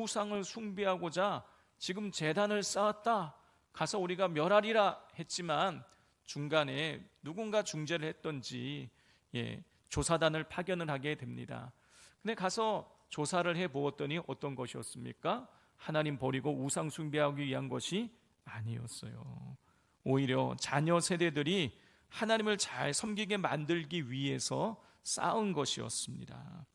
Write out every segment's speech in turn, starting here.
우상을 숭배하고자 지금 제단을 쌓았다, 가서 우리가 멸하리라 했지만 중간에 누군가 중재를 했던지 조사단을 파견을 하게 됩니다. 근데 가서 조사를 해보았더니 어떤 것이었습니까? 하나님 버리고 우상 숭배하기 위한 것이 아니었어요. 오히려 자녀 세대들이 하나님을 잘 섬기게 만들기 위해서 쌓은 것이었습니다.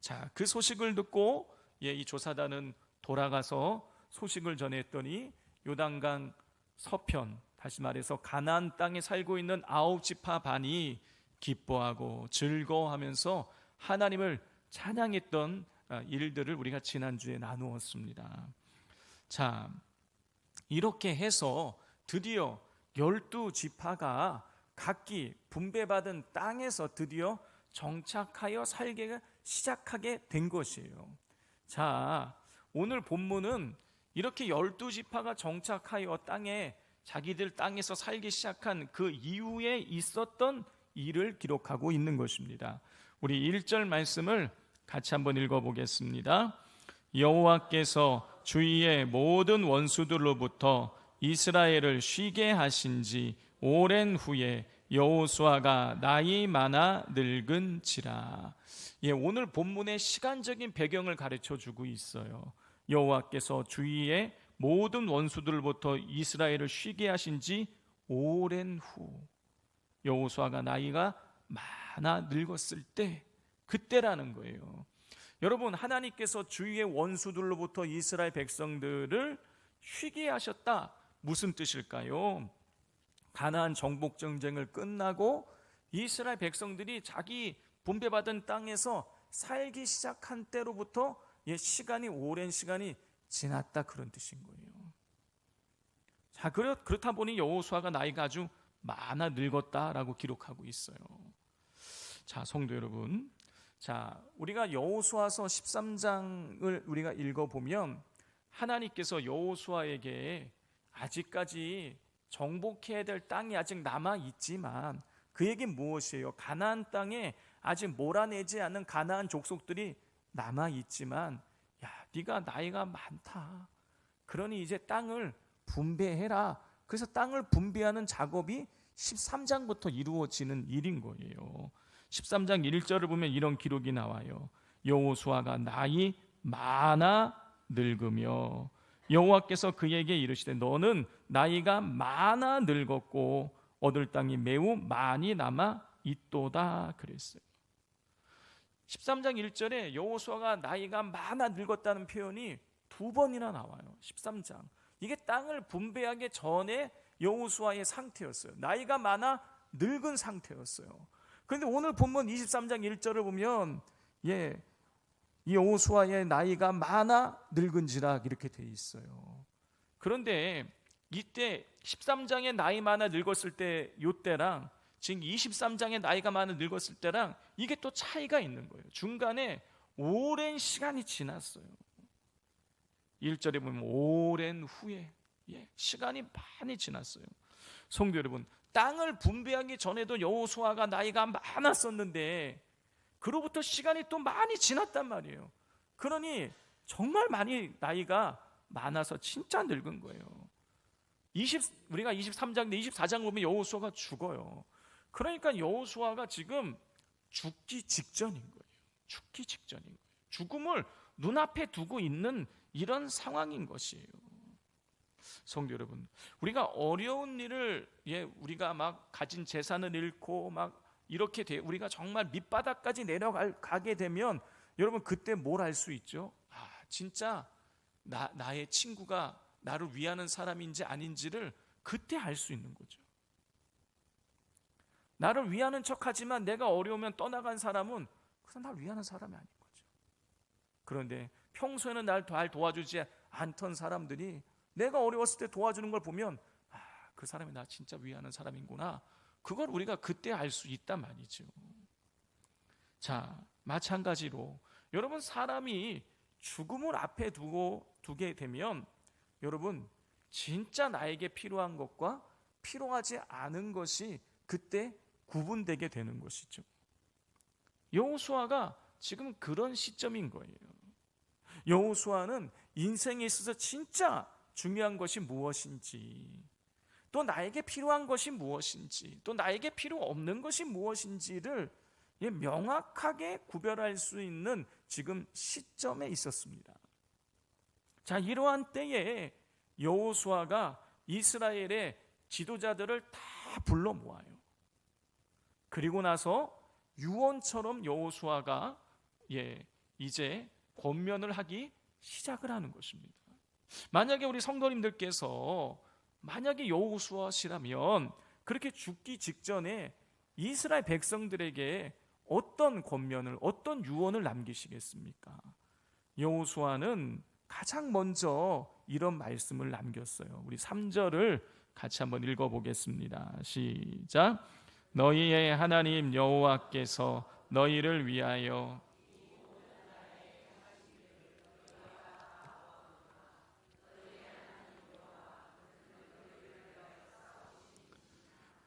자, 그 소식을 듣고 이 조사단은 돌아가서 소식을 전했더니 요단강 서편, 다시 말해서 가나안 땅에 살고 있는 9지파 반이 기뻐하고 즐거워하면서 하나님을 찬양했던 일들을 우리가 지난주에 나누었습니다. 자, 이렇게 해서 드디어 12지파가 각기 분배받은 땅에서 드디어 정착하여 살기 시작하게 된 것이에요. 자, 오늘 본문은 이렇게 12지파가 정착하여 자기들 땅에서 살기 시작한 그 이후에 있었던 일을 기록하고 있는 것입니다. 우리 1절 말씀을 같이 한번 읽어보겠습니다. 여호와께서 주위의 모든 원수들로부터 이스라엘을 쉬게 하신 지 오랜 후에 여호수아가 나이 많아 늙은지라. 오늘 본문의 시간적인 배경을 가르쳐주고 있어요. 여호와께서 주위의 모든 원수들로부터 이스라엘을 쉬게 하신 지 오랜 후, 여호수아가 나이가 많아 늙었을 때, 그때라는 거예요. 여러분, 하나님께서 주위의 원수들로부터 이스라엘 백성들을 쉬게 하셨다. 무슨 뜻일까요? 가나안 정복 전쟁을 끝나고 이스라엘 백성들이 자기 분배받은 땅에서 살기 시작한 때로부터 시간이, 오랜 시간이 지났다, 그런 뜻인 거예요. 자, 그렇다 보니 여호수아가 나이가 아주 많아 늙었다라고 기록하고 있어요. 자, 성도 여러분, 자, 우리가 여호수아서 13장을 우리가 읽어보면 하나님께서 여호수아에게 아직까지 정복해야 될 땅이 아직 남아있지만, 그 얘기는 무엇이에요? 가나안 땅에 아직 몰아내지 않은 가나안 족속들이 남아있지만, 야, 네가 나이가 많다, 그러니 이제 땅을 분배해라. 그래서 땅을 분배하는 작업이 13장부터 이루어지는 일인 거예요. 13장 1절을 보면 이런 기록이 나와요. 여호수아가 나이 많아 늙으며 여호와께서 그에게 이르시되 너는 나이가 많아 늙었고 얻을 땅이 매우 많이 남아 있도다, 그랬어요. 13장 1절에 여호수아가 나이가 많아 늙었다는 표현이 2번이나 나와요. 13장. 이게 땅을 분배하기 전에 여호수아의 상태였어요. 나이가 많아 늙은 상태였어요. 그런데 오늘 본문 23장 1절을 보면 이 여호수아의 나이가 많아 늙은지라 이렇게 돼 있어요. 그런데 이때 13장에 나이 많아 늙었을 때 요때랑 지금 23장에 나이가 많아 늙었을 때랑 이게 또 차이가 있는 거예요. 중간에 오랜 시간이 지났어요. 1절에 보면 오랜 후에, 시간이 많이 지났어요. 성도 여러분, 땅을 분배하기 전에도 여호수아가 나이가 많았었는데 그로부터 시간이 또 많이 지났단 말이에요. 그러니 정말 많이 나이가 많아서 진짜 늙은 거예요. 우리가 23장인데 24장 보면 여호수아가 죽어요. 그러니까 여호수아가 지금 죽기 직전인 거예요. 죽기 직전인 거예요. 죽음을 눈앞에 두고 있는 이런 상황인 것이에요. 성도 여러분, 우리가 어려운 일을 우리가 막 가진 재산을 잃고 막 이렇게 우리가 정말 밑바닥까지 내려가게 되면 여러분 그때 뭘 알 수 있죠? 진짜 나의 친구가 나를 위하는 사람인지 아닌지를 그때 알 수 있는 거죠. 나를 위하는 척하지만 내가 어려우면 떠나간 사람은 그래서 나를 위하는 사람이 아닌 거죠. 그런데 평소에는 날 잘 도와주지 않던 사람들이 내가 어려웠을 때 도와주는 걸 보면 그 사람이 나 진짜 위하는 사람이구나, 그걸 우리가 그때 알 수 있단 말이죠. 자, 마찬가지로 여러분, 사람이 죽음을 앞에 두게 되면 여러분 진짜 나에게 필요한 것과 필요하지 않은 것이 그때 구분되게 되는 것이죠. 여호수아가 지금 그런 시점인 거예요. 여호수아는 인생에 있어서 진짜 중요한 것이 무엇인지, 또 나에게 필요한 것이 무엇인지, 또 나에게 필요 없는 것이 무엇인지를 명확하게 구별할 수 있는 지금 시점에 있었습니다. 자, 이러한 때에 여호수아가 이스라엘의 지도자들을 다 불러 모아요. 그리고 나서 유언처럼 여호수아가 이제 권면을 하기 시작을 하는 것입니다. 만약에 우리 성도님들께서 만약에 여호수아시라면 그렇게 죽기 직전에 이스라엘 백성들에게 어떤 권면을, 어떤 유언을 남기시겠습니까? 여호수아는 가장 먼저 이런 말씀을 남겼어요. 우리 3절을 같이 한번 읽어보겠습니다. 시작. 너희의 하나님 여호와께서 너희를 위하여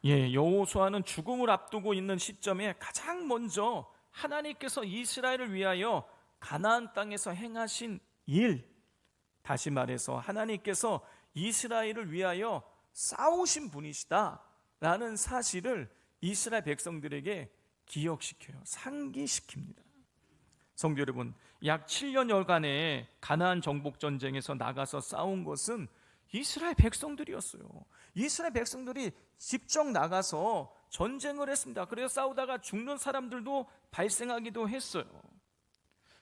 여호수아는 죽음을 앞두고 있는 시점에 가장 먼저 하나님께서 이스라엘을 위하여 가나안 땅에서 행하신 일, 다시 말해서 하나님께서 이스라엘을 위하여 싸우신 분이시다라는 사실을 이스라엘 백성들에게 기억시켜요. 상기시킵니다. 성도 여러분, 약 7년여간의 가나안 정복 전쟁에서 나가서 싸운 것은 이스라엘 백성들이었어요. 이스라엘 백성들이 직접 나가서 전쟁을 했습니다. 그래서 싸우다가 죽는 사람들도 발생하기도 했어요.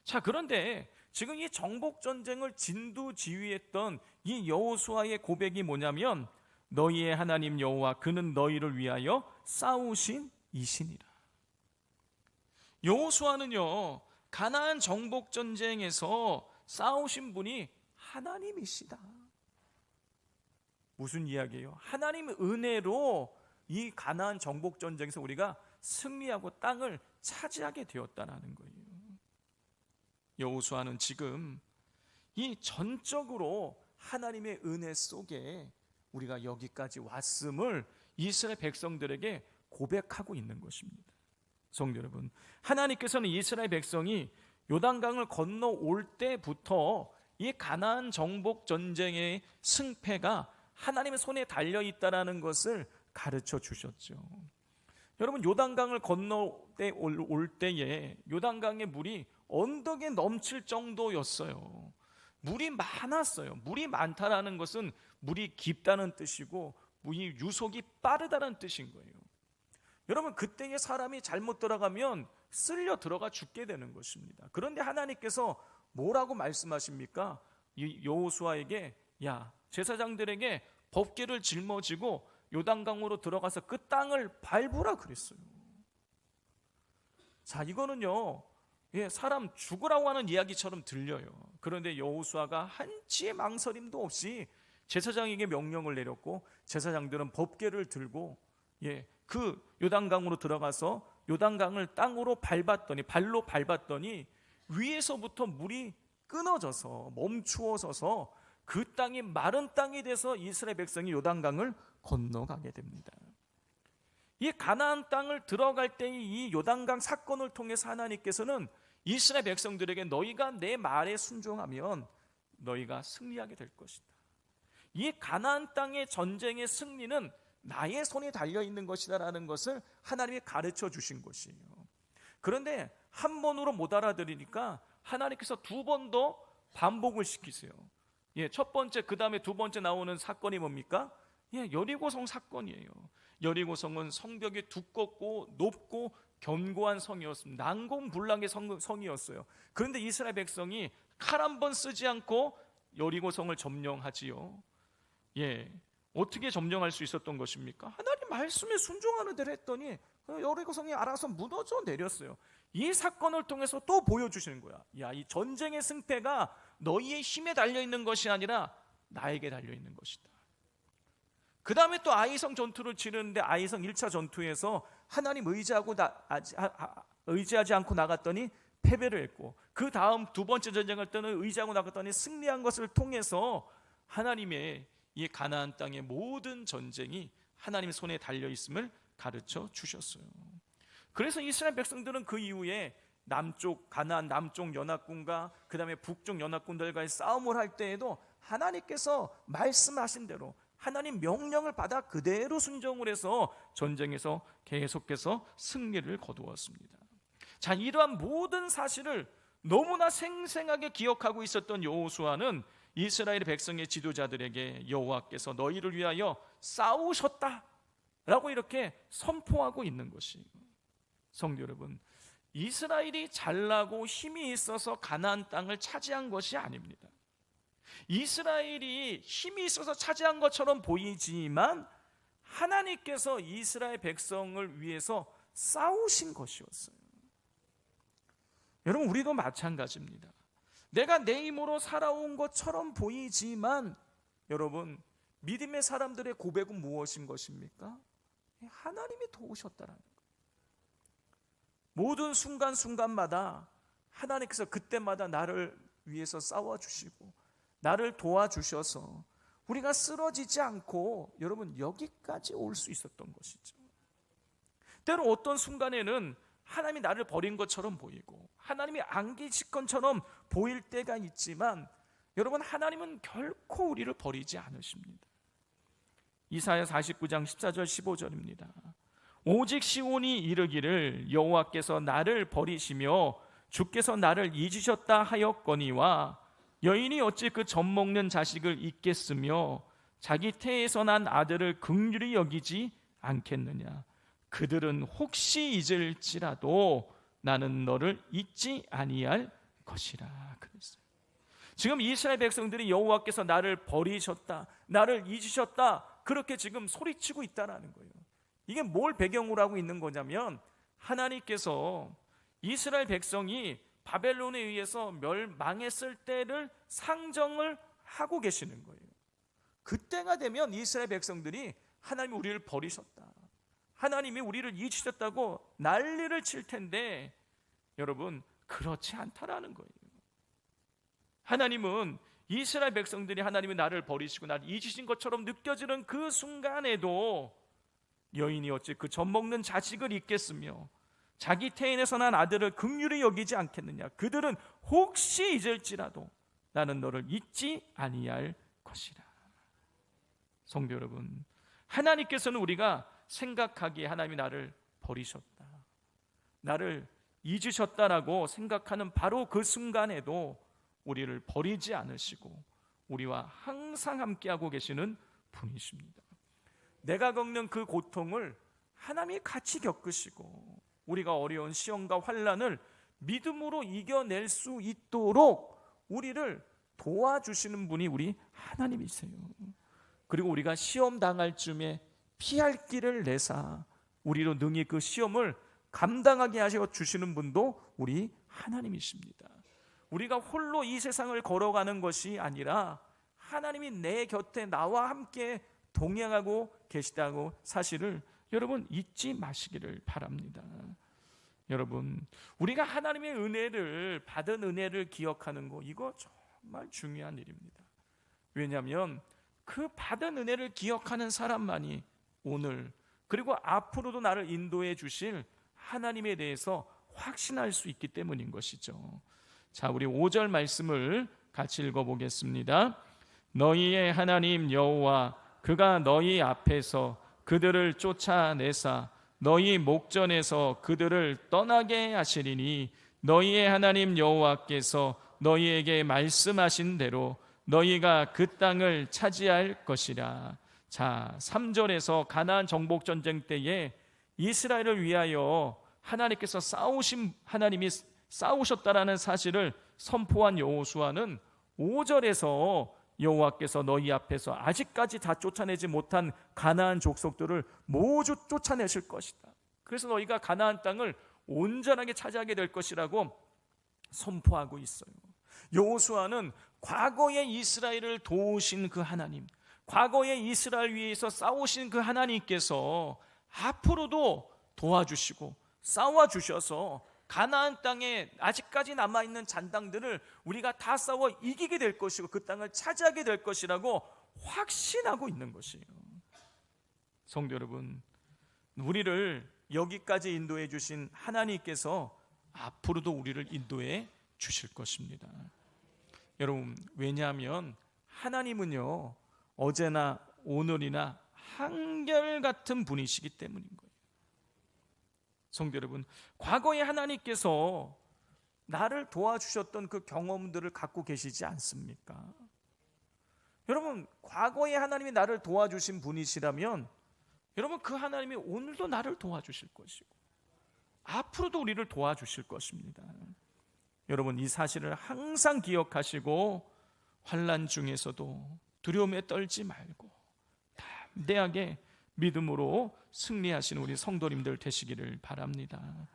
자, 그런데 지금 이 정복 전쟁을 진두지휘했던 이 여호수아의 고백이 뭐냐면 너희의 하나님 여호와 그는 너희를 위하여 싸우신 이시니라. 여호수아는요, 가나안 정복 전쟁에서 싸우신 분이 하나님이시다. 무슨 이야기예요? 하나님의 은혜로 이 가나안 정복 전쟁에서 우리가 승리하고 땅을 차지하게 되었다는 거예요. 여호수아는 지금 이 전적으로 하나님의 은혜 속에 우리가 여기까지 왔음을 이스라엘 백성들에게 고백하고 있는 것입니다. 성도 여러분, 하나님께서는 이스라엘 백성이 요단강을 건너올 때부터 이 가나안 정복 전쟁의 승패가 하나님의 손에 달려있다는 것을 가르쳐 주셨죠. 여러분, 요단강을 건너올 때에 요단강의 물이 언덕에 넘칠 정도였어요. 물이 많았어요. 물이 많다라는 것은 물이 깊다는 뜻이고 물이 유속이 빠르다는 뜻인 거예요. 여러분, 그때에 사람이 잘못 들어가면 쓸려 들어가 죽게 되는 것입니다. 그런데 하나님께서 뭐라고 말씀하십니까? 이 여호수아에게 야, 제사장들에게 법궤를 짊어지고 요단강으로 들어가서 그 땅을 밟으라 그랬어요. 자, 이거는요, 사람 죽으라고 하는 이야기처럼 들려요. 그런데 여호수아가 한치의 망설임도 없이 제사장에게 명령을 내렸고 제사장들은 법궤를 들고 그 요단강으로 들어가서 요단강을 땅으로 밟았더니, 발로 밟았더니 위에서부터 물이 끊어져서 멈추어서서 그 땅이 마른 땅이 돼서 이스라엘 백성이 요단강을 건너가게 됩니다. 이 가나안 땅을 들어갈 때의 이 요단강 사건을 통해서 하나님께서는 이스라엘 백성들에게 너희가 내 말에 순종하면 너희가 승리하게 될 것이다. 이 가나안 땅의 전쟁의 승리는 나의 손에 달려있는 것이다라는 것을 하나님이 가르쳐 주신 것이에요. 그런데 한 번으로 못 알아들으니까 하나님께서 두 번 더 반복을 시키세요. 첫 번째, 그 다음에 두 번째 나오는 사건이 뭡니까? 여리고성 사건이에요. 여리고성은 성벽이 두껍고 높고 견고한 성이었습니다. 난공불락의 성이었어요. 그런데 이스라엘 백성이 칼 한 번 쓰지 않고 여리고성을 점령하지요. 어떻게 점령할 수 있었던 것입니까? 하나님 말씀에 순종하는 대로 했더니 여리고성이 알아서 무너져 내렸어요. 이 사건을 통해서 또 보여주시는 거야. 이 전쟁의 승패가 너희의 힘에 달려있는 것이 아니라 나에게 달려있는 것이다. 그 다음에 또 아이성 전투를 치르는데 아이성 1차 전투에서 하나님 의지하지 않고 나갔더니 패배를 했고, 그 다음 두 번째 전쟁할 때는 의지하고 나갔더니 승리한 것을 통해서 하나님의 이 가나안 땅의 모든 전쟁이 하나님의 손에 달려있음을 가르쳐 주셨어요. 그래서 이스라엘 백성들은 그 이후에 남쪽 가나안 남쪽 연합군과 그 다음에 북쪽 연합군들과의 싸움을 할 때에도 하나님께서 말씀하신 대로 하나님 명령을 받아 그대로 순종을 해서 전쟁에서 계속해서 승리를 거두었습니다. 자, 이러한 모든 사실을 너무나 생생하게 기억하고 있었던 여호수아는 이스라엘 백성의 지도자들에게 여호와께서 너희를 위하여 싸우셨다라고 이렇게 선포하고 있는 것이에요. 성도 여러분, 이스라엘이 잘나고 힘이 있어서 가나안 땅을 차지한 것이 아닙니다. 이스라엘이 힘이 있어서 차지한 것처럼 보이지만 하나님께서 이스라엘 백성을 위해서 싸우신 것이었어요. 여러분, 우리도 마찬가지입니다. 내가 내 힘으로 살아온 것처럼 보이지만 여러분, 믿음의 사람들의 고백은 무엇인 것입니까? 하나님이 도우셨다라는 거예요. 모든 순간순간마다 하나님께서 그때마다 나를 위해서 싸워주시고 나를 도와주셔서 우리가 쓰러지지 않고 여러분 여기까지 올 수 있었던 것이죠. 때로 어떤 순간에는 하나님이 나를 버린 것처럼 보이고 하나님이 안 계실 것처럼 보일 때가 있지만 여러분, 하나님은 결코 우리를 버리지 않으십니다. 이사야 49장 14절 15절입니다. 오직 시온이 이르기를 여호와께서 나를 버리시며 주께서 나를 잊으셨다 하였거니와 여인이 어찌 그 젖먹는 자식을 잊겠으며 자기 태에서 난 아들을 긍휼히 여기지 않겠느냐. 그들은 혹시 잊을지라도 나는 너를 잊지 아니할 것이라 그랬어요. 지금 이스라엘 백성들이 여호와께서 나를 버리셨다, 나를 잊으셨다, 그렇게 지금 소리치고 있다는 거예요. 이게 뭘 배경으로 하고 있는 거냐면 하나님께서 이스라엘 백성이 바벨론에 의해서 멸망했을 때를 상정을 하고 계시는 거예요. 그때가 되면 이스라엘 백성들이 하나님이 우리를 버리셨다, 하나님이 우리를 잊으셨다고 난리를 칠 텐데 여러분, 그렇지 않다라는 거예요. 하나님은 이스라엘 백성들이 하나님이 나를 버리시고 나를 잊으신 것처럼 느껴지는 그 순간에도 여인이 어찌 그 젖먹는 자식을 잊겠으며 자기 태인에서 난 아들을 긍휼히 여기지 않겠느냐. 그들은 혹시 잊을지라도 나는 너를 잊지 아니할 것이라. 성도 여러분, 하나님께서는 우리가 생각하기에 하나님이 나를 버리셨다, 나를 잊으셨다라고 생각하는 바로 그 순간에도 우리를 버리지 않으시고 우리와 항상 함께하고 계시는 분이십니다. 내가 겪는 그 고통을 하나님이 같이 겪으시고 우리가 어려운 시험과 환난을 믿음으로 이겨낼 수 있도록 우리를 도와주시는 분이 우리 하나님이세요. 그리고 우리가 시험 당할 쯤에 피할 길을 내사 우리로 능히 그 시험을 감당하게 하셔 주시는 분도 우리 하나님이십니다. 우리가 홀로 이 세상을 걸어가는 것이 아니라 하나님이 내 곁에 나와 함께 동행하고 계시다고 사실을 여러분 잊지 마시기를 바랍니다. 여러분, 우리가 하나님의 은혜를 받은 은혜를 기억하는 거, 이거 정말 중요한 일입니다. 왜냐하면 그 받은 은혜를 기억하는 사람만이 오늘 그리고 앞으로도 나를 인도해 주실 하나님에 대해서 확신할 수 있기 때문인 것이죠. 자, 우리 5절 말씀을 같이 읽어보겠습니다. 너희의 하나님 여호와 그가 너희 앞에서 그들을 쫓아내사 너희 목전에서 그들을 떠나게 하시리니 너희의 하나님 여호와께서 너희에게 말씀하신 대로 너희가 그 땅을 차지할 것이라. 자, 3절에서 가나안 정복 전쟁 때에 이스라엘을 위하여 하나님께서 하나님이 싸우셨다라는 사실을 선포한 여호수아는 5절에서 여호와께서 너희 앞에서 아직까지 다 쫓아내지 못한 가나안 족속들을 모두 쫓아내실 것이다. 그래서 너희가 가나안 땅을 온전하게 차지하게 될 것이라고 선포하고 있어요. 여호수아는 과거에 이스라엘을 도우신 그 하나님, 과거에 이스라엘 위에서 싸우신 그 하나님께서 앞으로도 도와주시고 싸워주셔서 가나안 땅에 아직까지 남아있는 잔당들을 우리가 다 싸워 이기게 될 것이고 그 땅을 차지하게 될 것이라고 확신하고 있는 것이에요. 성도 여러분, 우리를 여기까지 인도해 주신 하나님께서 앞으로도 우리를 인도해 주실 것입니다. 여러분, 왜냐하면 하나님은요, 어제나 오늘이나 한결같은 분이시기 때문인 거예요. 성도 여러분, 과거에 하나님께서 나를 도와주셨던 그 경험들을 갖고 계시지 않습니까? 여러분, 과거에 하나님이 나를 도와주신 분이시라면 여러분, 그 하나님이 오늘도 나를 도와주실 것이고 앞으로도 우리를 도와주실 것입니다. 여러분, 이 사실을 항상 기억하시고 환난 중에서도 두려움에 떨지 말고 담대하게 믿음으로 승리하시는 우리 성도님들 되시기를 바랍니다.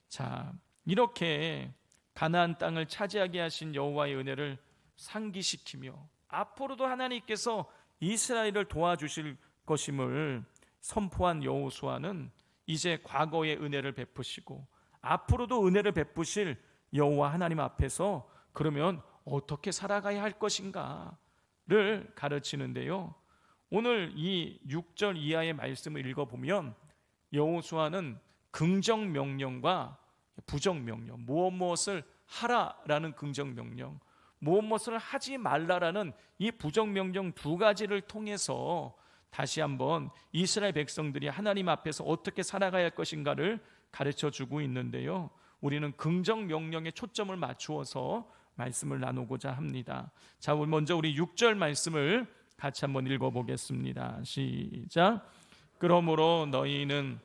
자, 이렇게 가나안 땅을 차지하게 하신 여호와의 은혜를 상기시키며 앞으로도 하나님께서 이스라엘을 도와주실 것임을 선포한 여호수아는 이제 과거의 은혜를 베푸시고 앞으로도 은혜를 베푸실 여호와 하나님 앞에서 그러면 어떻게 살아가야 할 것인가를 가르치는데요, 오늘 이 6절 이하의 말씀을 읽어보면 여호수아는 긍정 명령과 부정 명령, 무엇을 하라라는 긍정 명령, 무엇을 하지 말라라는 이 부정 명령 두 가지를 통해서 다시 한번 이스라엘 백성들이 하나님 앞에서 어떻게 살아가야 할 것인가를 가르쳐주고 있는데요, 우리는 긍정 명령에 초점을 맞추어서 말씀을 나누고자 합니다. 자, 먼저 우리 6절 말씀을 같이 한번 읽어보겠습니다. 시작. 그러므로 너희는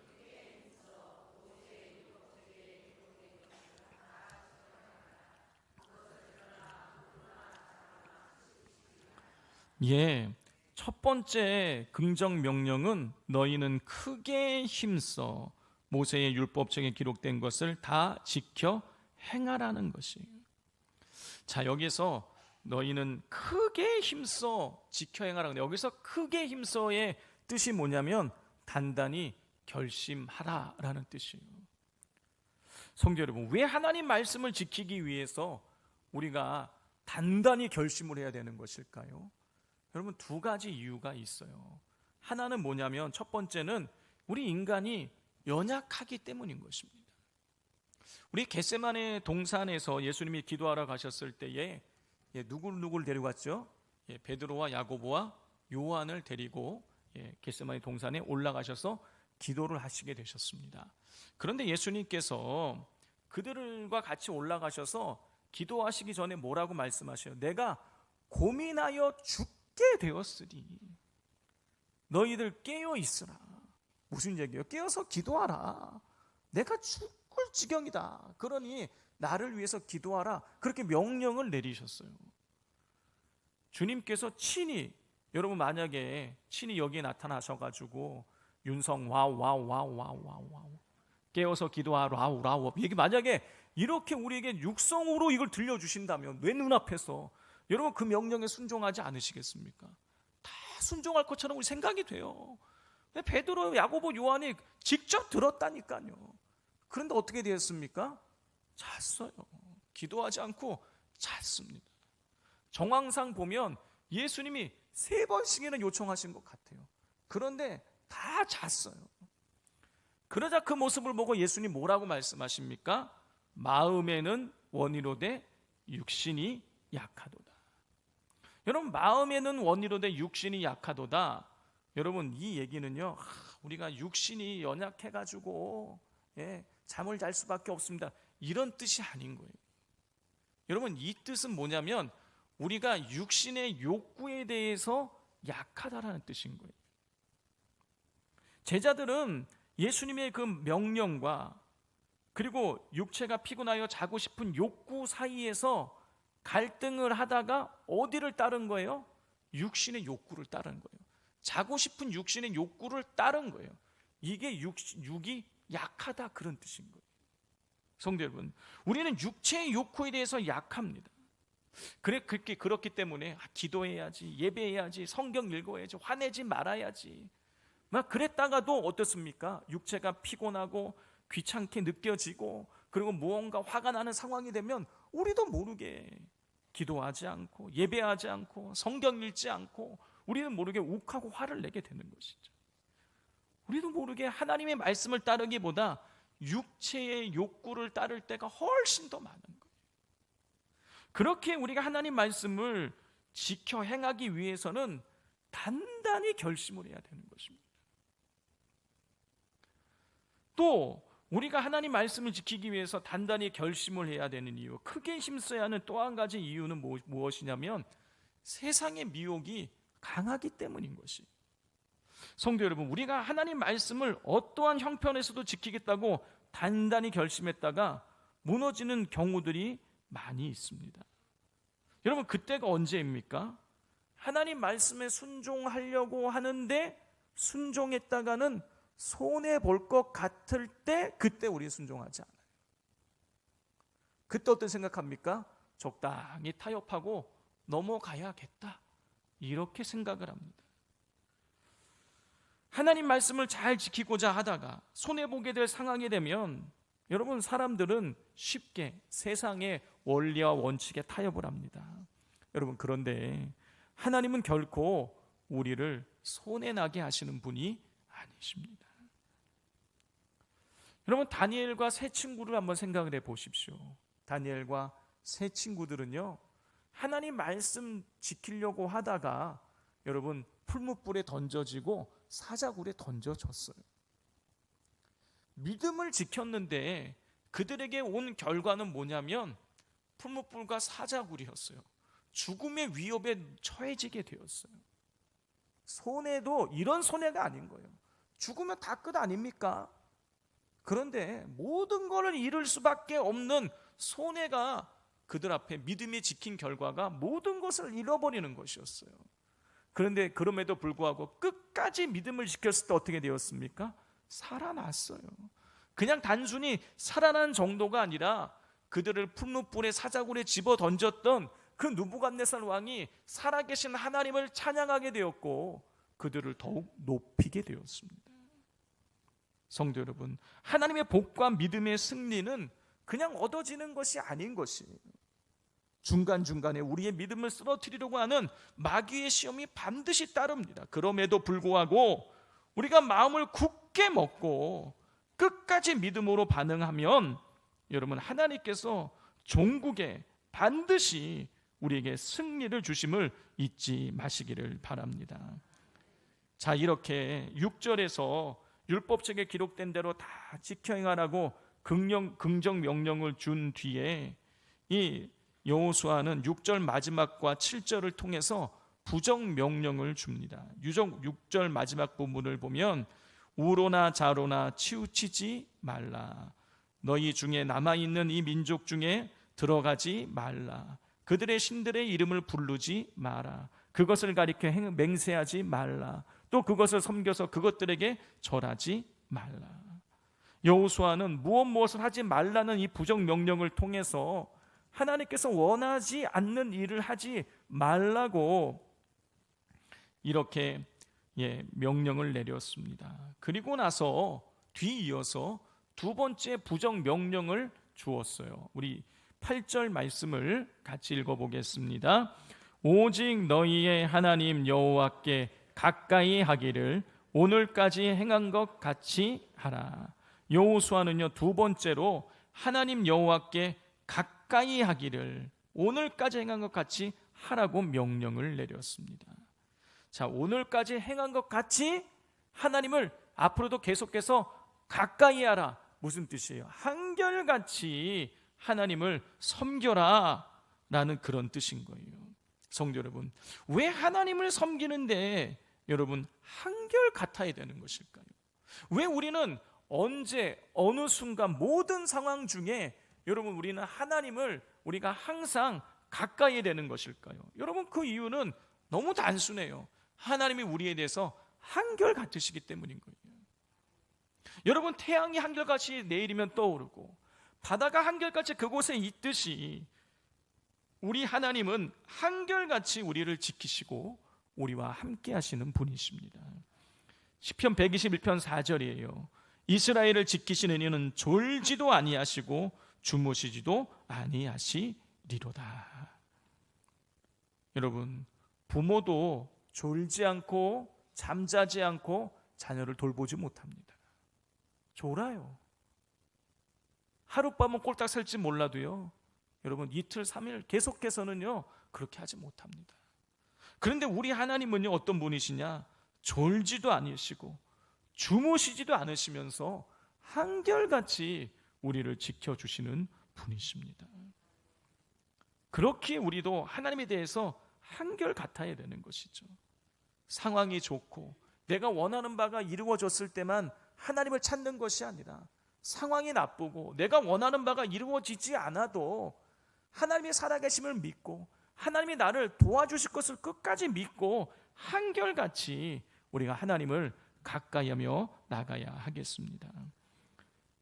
첫 번째 긍정 명령은 너희는 크게 힘써 모세의 율법책에 기록된 것을 다 지켜 행하라는 것이에요. 자, 여기서 너희는 크게 힘써 지켜 행하라. 여기서 크게 힘써의 뜻이 뭐냐면 단단히 결심하라라는 뜻이에요. 성도 여러분, 왜 하나님 말씀을 지키기 위해서 우리가 단단히 결심을 해야 되는 것일까요? 여러분, 두 가지 이유가 있어요. 하나는 뭐냐면 첫 번째는 우리 인간이 연약하기 때문인 것입니다. 우리 겟세마네 동산에서 예수님이 기도하러 가셨을 때에 누구를 데려갔죠? 베드로와 야고보와 요한을 데리고 겟세마네 동산에 올라가셔서 기도를 하시게 되셨습니다. 그런데 예수님께서 그들과 같이 올라가셔서 기도하시기 전에 뭐라고 말씀하셔요? 내가 고민하여 죽게 되었으니 너희들 깨어 있으라. 무슨 얘기예요? 깨어서 기도하라. 내가 죽을 지경이다. 그러니 나를 위해서 기도하라. 그렇게 명령을 내리셨어요. 주님께서 친히, 여러분 만약에 친히 여기에 나타나셔가지고 윤성 와우 깨어서 기도하라 와우 이게 만약에 이렇게 우리에게 육성으로 이걸 들려주신다면 왜 눈앞에서 여러분 그 명령에 순종하지 않으시겠습니까? 다 순종할 것처럼 우리 생각이 돼요. 베드로, 야고보, 요한이 직접 들었다니까요. 그런데 어떻게 되었습니까? 잤어요. 기도하지 않고 잤습니다. 정황상 보면 예수님이 3번씩이나 요청하신 것 같아요. 그런데 다 잤어요. 그러자 그 모습을 보고 예수님 뭐라고 말씀하십니까? 마음에는 원이로되 육신이 약하도다. 여러분, 마음에는 원이로되 육신이 약하도다. 여러분, 이 얘기는요, 우리가 육신이 연약해가지고 잠을 잘 수밖에 없습니다, 이런 뜻이 아닌 거예요. 여러분, 이 뜻은 뭐냐면 우리가 육신의 욕구에 대해서 약하다라는 뜻인 거예요. 제자들은 예수님의 그 명령과 그리고 육체가 피곤하여 자고 싶은 욕구 사이에서 갈등을 하다가 어디를 따른 거예요? 육신의 욕구를 따른 거예요. 자고 싶은 육신의 욕구를 따른 거예요. 이게 육이 약하다, 그런 뜻인 거예요. 성도 여러분, 우리는 육체의 욕구에 대해서 약합니다. 그렇기 때문에 기도해야지, 예배해야지, 성경 읽어야지, 화내지 말아야지, 막 그랬다가도 어떻습니까? 육체가 피곤하고 귀찮게 느껴지고 그리고 무언가 화가 나는 상황이 되면 우리도 모르게 기도하지 않고 예배하지 않고 성경 읽지 않고 우리는 모르게 욱하고 화를 내게 되는 것이죠. 우리도 모르게 하나님의 말씀을 따르기보다 육체의 욕구를 따를 때가 훨씬 더 많은 거예요. 그렇게 우리가 하나님 말씀을 지켜 행하기 위해서는 단단히 결심을 해야 되는 것입니다. 또 우리가 하나님 말씀을 지키기 위해서 단단히 결심을 해야 되는 이유, 크게 힘써야 하는 또 한 가지 이유는 무엇이냐면 세상의 미혹이 강하기 때문인 것이. 성도 여러분, 우리가 하나님 말씀을 어떠한 형편에서도 지키겠다고 단단히 결심했다가 무너지는 경우들이 많이 있습니다. 여러분, 그때가 언제입니까? 하나님 말씀에 순종하려고 하는데 순종했다가는 손해볼 것 같을 때, 그때 우리 순종하지 않아요. 그때 어떤 생각합니까? 적당히 타협하고 넘어가야겠다, 이렇게 생각을 합니다. 하나님 말씀을 잘 지키고자 하다가 손해보게 될 상황이 되면 여러분, 사람들은 쉽게 세상의 원리와 원칙에 타협을 합니다. 여러분, 그런데 하나님은 결코 우리를 손해나게 하시는 분이 아니십니다. 여러분, 다니엘과 세 친구를 한번 생각을 해 보십시오. 다니엘과 세 친구들은요, 하나님 말씀 지키려고 하다가 여러분, 풀무불에 던져지고 사자굴에 던져졌어요. 믿음을 지켰는데 그들에게 온 결과는 뭐냐면 풀무불과 사자굴이었어요. 죽음의 위협에 처해지게 되었어요. 손해도 이런 손해가 아닌 거예요. 죽으면 다 끝 아닙니까? 그런데 모든 것을 잃을 수밖에 없는 손해가 그들 앞에 믿음이 지킨 결과가 모든 것을 잃어버리는 것이었어요. 그런데 그럼에도 불구하고 끝까지 믿음을 지켰을 때 어떻게 되었습니까? 살아났어요. 그냥 단순히 살아난 정도가 아니라 그들을 풀무불의 사자굴에 집어 던졌던 그 느부갓네살 왕이 살아계신 하나님을 찬양하게 되었고 그들을 더욱 높이게 되었습니다. 성도 여러분, 하나님의 복과 믿음의 승리는 그냥 얻어지는 것이 아닌 것이에요. 중간중간에 우리의 믿음을 쓰러뜨리려고 하는 마귀의 시험이 반드시 따릅니다. 그럼에도 불구하고 우리가 마음을 굳게 먹고 끝까지 믿음으로 반응하면 여러분, 하나님께서 종국에 반드시 우리에게 승리를 주심을 잊지 마시기를 바랍니다. 자, 이렇게 6절에서 율법책에 기록된 대로 다 지켜 행하라고 긍정 명령을 준 뒤에 이 여호수아는 6절 마지막과 7절을 통해서 부정 명령을 줍니다. 6절 마지막 부분을 보면 우로나 자로나 치우치지 말라. 너희 중에 남아있는 이 민족 중에 들어가지 말라. 그들의 신들의 이름을 부르지 마라. 그것을 가리켜 맹세하지 말라. 또 그것을 섬겨서 그것들에게 절하지 말라. 여호수아는 무엇을 하지 말라는 이 부정 명령을 통해서 하나님께서 원하지 않는 일을 하지 말라고 이렇게 명령을 내렸습니다. 그리고 나서 뒤이어서 두 번째 부정 명령을 주었어요. 우리 8절 말씀을 같이 읽어보겠습니다. 오직 너희의 하나님 여호와께 가까이 하기를 오늘까지 행한 것 같이 하라. 여호수아는요, 두 번째로 하나님 여호와께 가까이 하기를 오늘까지 행한 것 같이 하라고 명령을 내렸습니다. 자, 오늘까지 행한 것 같이 하나님을 앞으로도 계속해서 가까이 하라. 무슨 뜻이에요? 한결같이 하나님을 섬겨라 라는 그런 뜻인 거예요. 성도 여러분, 왜 하나님을 섬기는데 여러분 한결같아야 되는 것일까요? 왜 우리는 언제 어느 순간 모든 상황 중에 여러분 우리는 하나님을 우리가 항상 가까이 되는 것일까요? 여러분, 그 이유는 너무 단순해요. 하나님이 우리에 대해서 한결같으시기 때문인 거예요. 여러분, 태양이 한결같이 내일이면 떠오르고 바다가 한결같이 그곳에 있듯이 우리 하나님은 한결같이 우리를 지키시고 우리와 함께 하시는 분이십니다. 시편 121편 4절이에요. 이스라엘을 지키시는 이는 졸지도 아니하시고 주무시지도 아니하시리로다. 여러분, 부모도 졸지 않고 잠자지 않고 자녀를 돌보지 못합니다. 졸아요. 하룻밤은 꼴딱 셀지 몰라도요, 여러분 이틀 3일 계속해서는요 그렇게 하지 못합니다. 그런데 우리 하나님은요 어떤 분이시냐? 졸지도 않으시고 주무시지도 않으시면서 한결같이 우리를 지켜주시는 분이십니다. 그렇게 우리도 하나님에 대해서 한결같아야 되는 것이죠. 상황이 좋고 내가 원하는 바가 이루어졌을 때만 하나님을 찾는 것이 아니라, 상황이 나쁘고 내가 원하는 바가 이루어지지 않아도 하나님의 살아계심을 믿고 하나님이 나를 도와주실 것을 끝까지 믿고 한결같이 우리가 하나님을 가까이하며 나가야 하겠습니다.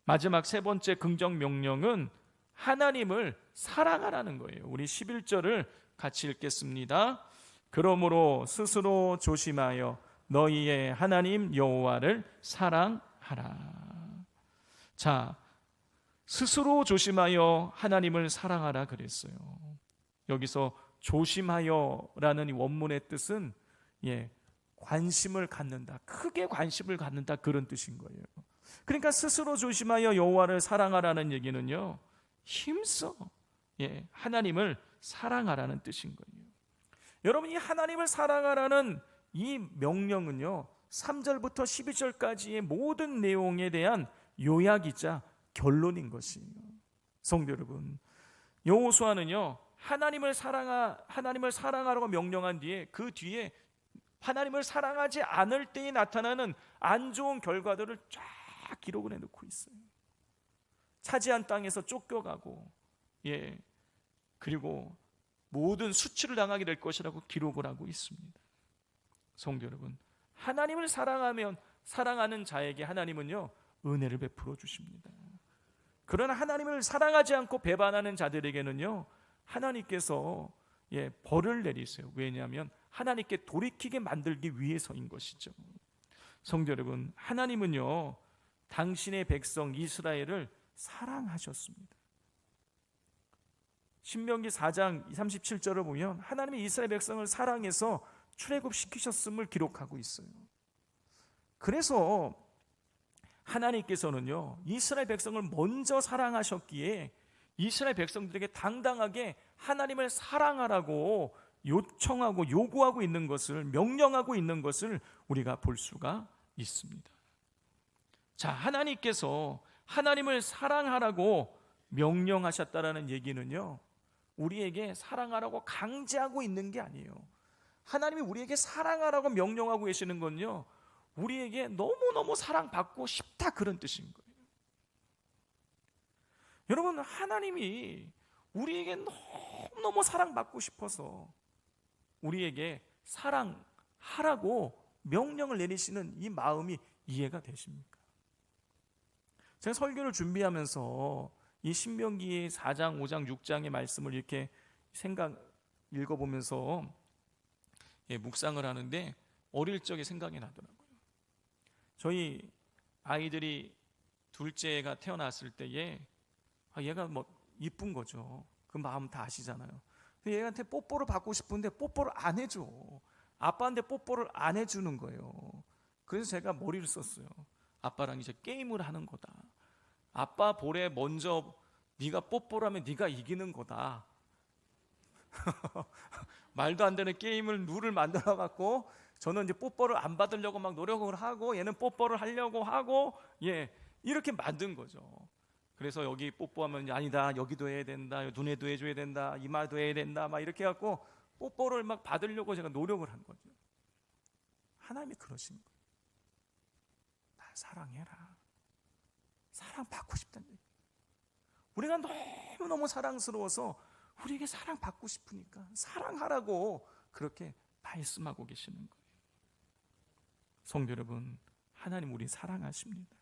마지막 세 번째 긍정 명령은 하나님을 사랑하라는 거예요. 우리 11절을 같이 읽겠습니다. 그러므로 스스로 조심하여 너희의 하나님 여호와를 사랑하라. 자, 스스로 조심하여 하나님을 사랑하라 그랬어요. 여기서 조심하여라는 이 원문의 뜻은 관심을 갖는다, 크게 관심을 갖는다, 그런 뜻인 거예요. 그러니까 스스로 조심하여 여호와를 사랑하라는 얘기는요, 힘써 하나님을 사랑하라는 뜻인 거예요. 여러분, 이 하나님을 사랑하라는 이 명령은요 3절부터 12절까지의 모든 내용에 대한 요약이자 결론인 것이에요. 성도 여러분, 여호수아는요 하나님을 사랑하라고 명령한 뒤에, 그 뒤에 하나님을 사랑하지 않을 때에 나타나는 안 좋은 결과들을 쫙 기록을 해놓고 있어요. 차지한 땅에서 쫓겨가고, 그리고 모든 수치를 당하게 될 것이라고 기록을 하고 있습니다. 성도 여러분, 하나님을 사랑하는 자에게 하나님은요 은혜를 베풀어 주십니다. 그러나 하나님을 사랑하지 않고 배반하는 자들에게는요 하나님께서 벌을 내리세요. 왜냐하면 하나님께 돌이키게 만들기 위해서인 것이죠. 성도 여러분, 하나님은요 당신의 백성 이스라엘을 사랑하셨습니다. 신명기 4장 37절을 보면 하나님이 이스라엘 백성을 사랑해서 출애굽시키셨음을 기록하고 있어요. 그래서 하나님께서는요 이스라엘 백성을 먼저 사랑하셨기에 이스라엘 백성들에게 당당하게 하나님을 사랑하라고 요청하고 요구하고 있는 것을, 명령하고 있는 것을 우리가 볼 수가 있습니다. 자, 하나님께서 하나님을 사랑하라고 명령하셨다라는 얘기는요 우리에게 사랑하라고 강제하고 있는 게 아니에요. 하나님이 우리에게 사랑하라고 명령하고 계시는 건요 우리에게 너무너무 사랑받고 싶다, 그런 뜻인 거예요. 여러분, 하나님이 우리에게 너무너무 사랑받고 싶어서 우리에게 사랑하라고 명령을 내리시는 이 마음이 이해가 되십니까? 제가 설교를 준비하면서 이 신명기 4장, 5장, 6장의 말씀을 이렇게 읽어보면서 묵상을 하는데 어릴 적에 생각이 나더라고요. 저희 아이들이 둘째가 태어났을 때에 얘가 이쁜 거죠. 그 마음 다 아시잖아요. 근데 얘한테 뽀뽀를 받고 싶은데 뽀뽀를 안 해줘. 아빠한테 뽀뽀를 안 해주는 거예요. 그래서 제가 머리를 썼어요. 아빠랑 이제 게임을 하는 거다. 아빠 볼에 먼저 네가 뽀뽀를 하면 네가 이기는 거다. 말도 안 되는 게임을 룰을 만들어 갖고 저는 이제 뽀뽀를 안 받으려고 막 노력을 하고 얘는 뽀뽀를 하려고 하고 이렇게 만든 거죠. 그래서 여기 뽀뽀하면 아니다, 여기도 해야 된다, 눈에도 해줘야 된다, 이마도 해야 된다, 막 이렇게 해갖고 뽀뽀를 막 받으려고 제가 노력을 한 거죠. 하나님이 그러신 거예요. 나 사랑해라. 사랑받고 싶다는 얘기예요. 우리가 너무너무 사랑스러워서 우리에게 사랑받고 싶으니까 사랑하라고 그렇게 말씀하고 계시는 거예요. 성도 여러분, 하나님 우리 사랑하십니다.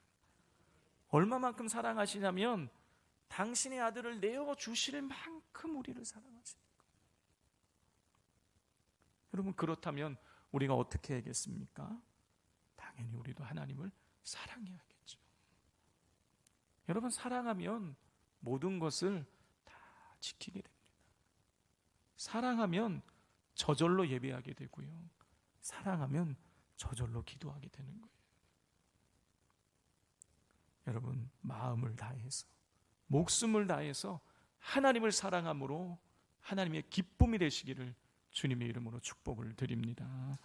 얼마만큼 사랑하시냐면 당신의 아들을 내어주실 만큼 우리를 사랑하십니다. 여러분, 그렇다면 우리가 어떻게 해야겠습니까? 당연히 우리도 하나님을 사랑해야겠죠. 여러분, 사랑하면 모든 것을 다 지키게 됩니다. 사랑하면 저절로 예배하게 되고요, 사랑하면 저절로 기도하게 되는 거예요. 여러분, 마음을 다해서 목숨을 다해서 하나님을 사랑함으로 하나님의 기쁨이 되시기를 주님의 이름으로 축복을 드립니다.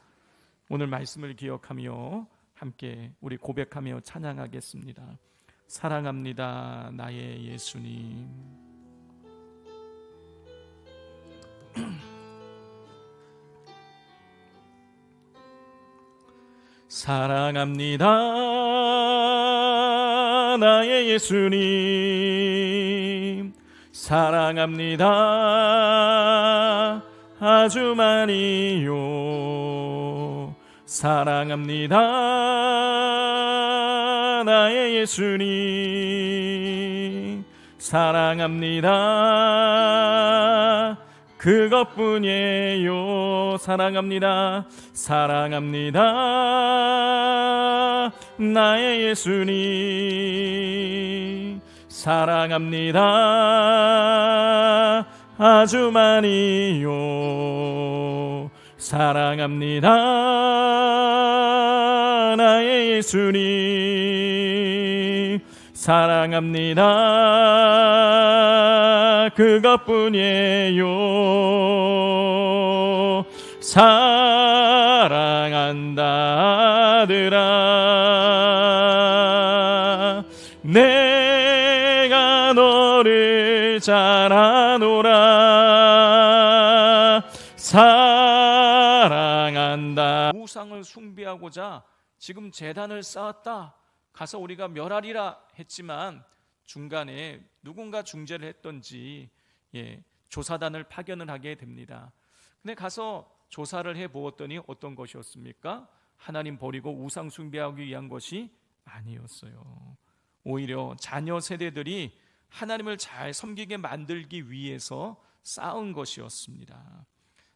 오늘 말씀을 기억하며 함께 우리 고백하며 찬양하겠습니다. 사랑합니다, 나의 예수님. 사랑합니다, 나의 예수님. 사랑합니다, 아주 많이요. 사랑합니다, 나의 예수님. 사랑합니다, 그것뿐이에요. 사랑합니다, 사랑합니다, 나의 예수님. 사랑합니다, 아주 많이요. 사랑합니다, 나의 예수님. 사랑합니다, 그것뿐이에요. 사랑한다 아들아, 내가 너를 잘 아노라. 사랑한다. 우상을 숭배하고자 지금 제단을 쌓았다, 가서 우리가 멸하리라 했지만 중간에 누군가 중재를 했던지 조사단을 파견을 하게 됩니다. 근데 가서 조사를 해보았더니 어떤 것이었습니까? 하나님 버리고 우상 숭배하기 위한 것이 아니었어요. 오히려 자녀 세대들이 하나님을 잘 섬기게 만들기 위해서 쌓은 것이었습니다.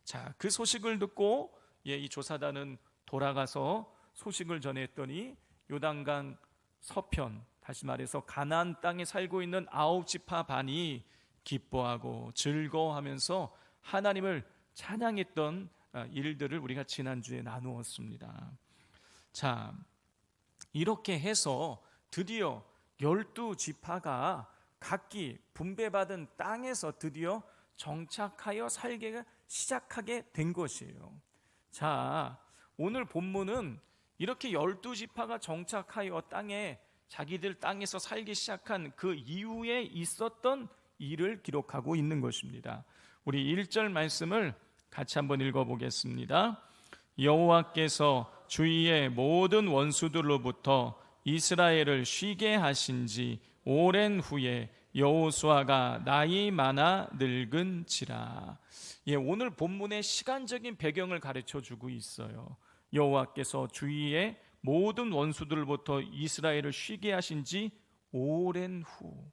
자, 그 소식을 듣고 이 조사단은 돌아가서 소식을 전했더니 요단강 서편, 다시 말해서 가나안 땅에 살고 있는 9지파 반이 기뻐하고 즐거워하면서 하나님을 찬양했던 일들을 우리가 지난주에 나누었습니다. 자, 이렇게 해서 드디어 12지파가 각기 분배받은 땅에서 드디어 정착하여 살기가 시작하게 된 것이에요. 자, 오늘 본문은 이렇게 12지파가 정착하여 땅에 자기들 땅에서 살기 시작한 그 이후에 있었던 일을 기록하고 있는 것입니다. 우리 1절 말씀을 같이 한번 읽어보겠습니다. 여호와께서 주위의 모든 원수들로부터 이스라엘을 쉬게 하신 지 오랜 후에 여호수아가 나이 많아 늙은지라. 오늘 본문의 시간적인 배경을 가르쳐주고 있어요. 여호와께서 주위의 모든 원수들로부터 이스라엘을 쉬게 하신 지 오랜 후,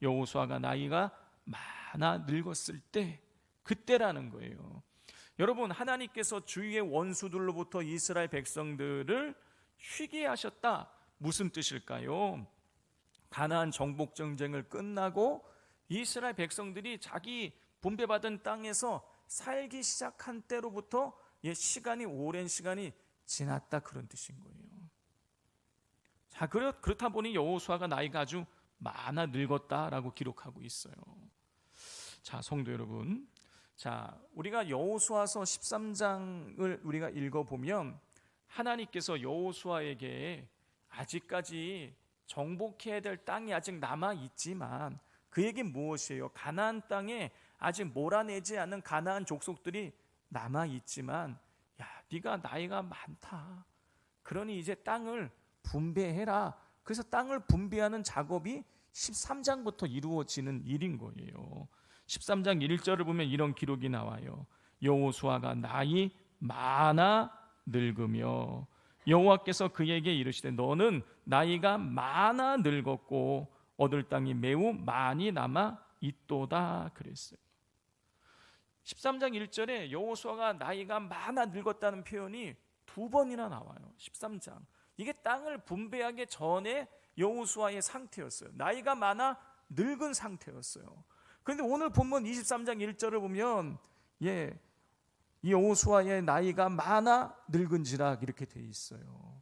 여호수아가 나이가 많아 늙었을 때, 그때라는 거예요. 여러분, 하나님께서 주위의 원수들로부터 이스라엘 백성들을 쉬게 하셨다, 무슨 뜻일까요? 가나안 정복 전쟁을 끝나고 이스라엘 백성들이 자기 분배받은 땅에서 살기 시작한 때로부터 시간이, 오랜 시간이 지났다, 그런 뜻인 거예요. 자, 그렇다 보니 여호수아가 나이가 아주 많아 늙었다라고 기록하고 있어요. 자, 성도 여러분, 자, 우리가 여호수아서 13장을 우리가 읽어보면 하나님께서 여호수아에게 아직까지 정복해야 될 땅이 아직 남아 있지만, 그 얘기는 무엇이에요? 가나안 땅에 아직 몰아내지 않은 가나안 족속들이 남아 있지만, 야, 네가 나이가 많다, 그러니 이제 땅을 분배해라. 그래서 땅을 분배하는 작업이 13장부터 이루어지는 일인 거예요. 13장 1절을 보면 이런 기록이 나와요. 여호수아가 나이 많아 늙으며 여호와께서 그에게 이르시되 너는 나이가 많아 늙었고 얻을 땅이 매우 많이 남아 있도다, 그랬어요. 13장 1절에 여호수아가 나이가 많아 늙었다는 표현이 2번이나 나와요. 13장. 이게 땅을 분배하기 전에 여호수아의 상태였어요. 나이가 많아 늙은 상태였어요. 그런데 오늘 본문 23장 1절을 보면 이 여호수아의 나이가 많아 늙은지라 이렇게 돼 있어요.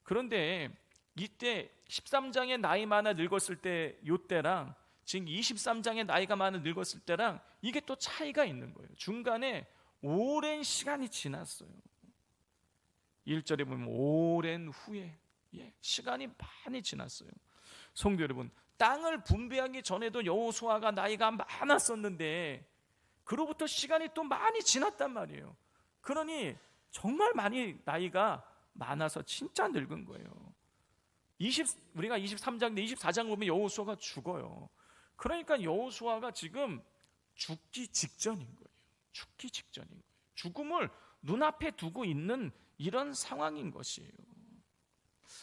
그런데 이때 13장에 나이 많아 늙었을 때, 이때랑 지금 23장의 나이가 많은 늙었을 때랑 이게 또 차이가 있는 거예요. 중간에 오랜 시간이 지났어요. 1절에 보면 오랜 후에, 시간이 많이 지났어요. 성도 여러분, 땅을 분배하기 전에도 여호수아가 나이가 많았었는데 그로부터 시간이 또 많이 지났단 말이에요. 그러니 정말 많이 나이가 많아서 진짜 늙은 거예요. 우리가 23장인데 24장 보면 여호수아가 죽어요. 그러니까 여호수아가 지금 죽기 직전인 거예요. 죽기 직전인 거예요. 죽음을 눈앞에 두고 있는 이런 상황인 것이에요.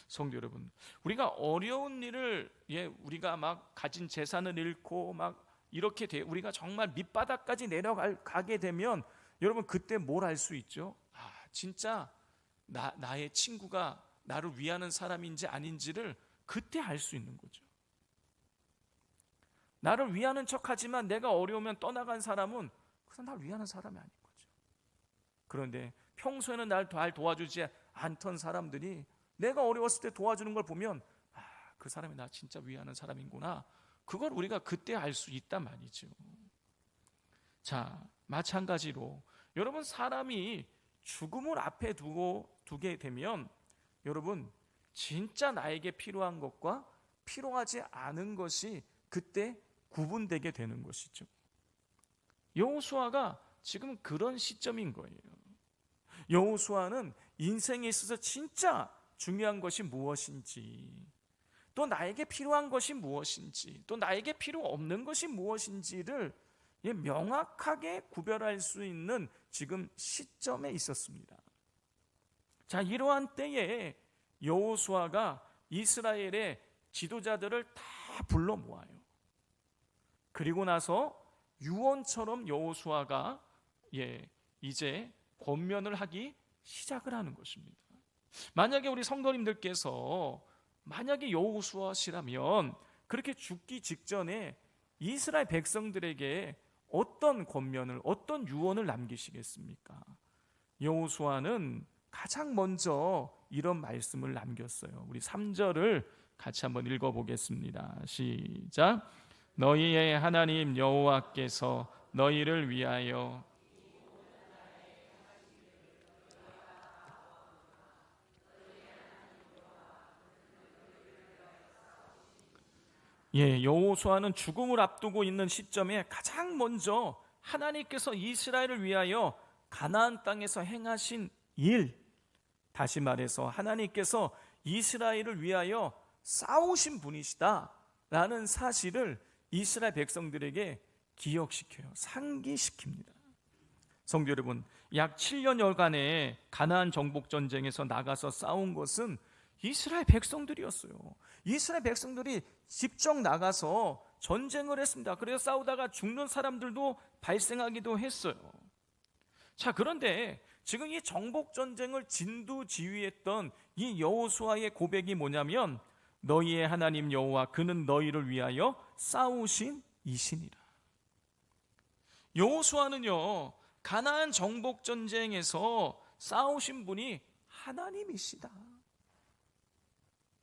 성도 여러분, 우리가 어려운 일을, 우리가 막 가진 재산을 잃고 막 이렇게 우리가 정말 밑바닥까지 내려가게 되면 여러분 그때 뭘 알 수 있죠? 진짜 나의 친구가 나를 위하는 사람인지 아닌지를 그때 알 수 있는 거죠. 나를 위하는 척하지만 내가 어려우면 떠나간 사람은 그래서 나를 위하는 사람이 아닌 거죠. 그런데 평소에는 날 도와주지 않던 사람들이 내가 어려웠을 때 도와주는 걸 보면 그 사람이 나 진짜 위하는 사람이구나, 그걸 우리가 그때 알 수 있단 말이죠. 자, 마찬가지로 여러분, 사람이 죽음을 앞에 두게 되면 여러분 진짜 나에게 필요한 것과 필요하지 않은 것이 그때 구분되게 되는 것이죠. 여호수아가 지금 그런 시점인 거예요. 여호수아는 인생에 있어서 진짜 중요한 것이 무엇인지, 또 나에게 필요한 것이 무엇인지, 또 나에게 필요 없는 것이 무엇인지를 명확하게 구별할 수 있는 지금 시점에 있었습니다. 자, 이러한 때에 여호수아가 이스라엘의 지도자들을 다 불러 모아요. 그리고 나서 유언처럼 여호수아가 이제 권면을 하기 시작을 하는 것입니다. 만약에 우리 성도님들께서 만약에 여호수아시라면 그렇게 죽기 직전에 이스라엘 백성들에게 어떤 권면을, 어떤 유언을 남기시겠습니까? 여호수아는 가장 먼저 이런 말씀을 남겼어요. 우리 3절을 같이 한번 읽어보겠습니다. 시작. 너희의 하나님 여호와께서 너희를 위하여 여호수아는 죽음을 앞두고 있는 시점에 가장 먼저 하나님께서 이스라엘을 위하여 가나안 땅에서 행하신 일, 다시 말해서 하나님께서 이스라엘을 위하여 싸우신 분이시다라는 사실을 이스라엘 백성들에게 기억시켜요. 상기시킵니다. 성도 여러분, 약 7년여간의 가나안 정복 전쟁에서 나가서 싸운 것은 이스라엘 백성들이었어요. 이스라엘 백성들이 직접 나가서 전쟁을 했습니다. 그래서 싸우다가 죽는 사람들도 발생하기도 했어요. 자, 그런데 지금 이 정복 전쟁을 진두지휘했던 이 여호수아의 고백이 뭐냐면 너희의 하나님 여호와 그는 너희를 위하여 싸우신 이시니라. 여호수아는요, 가나안 정복 전쟁에서 싸우신 분이 하나님이시다.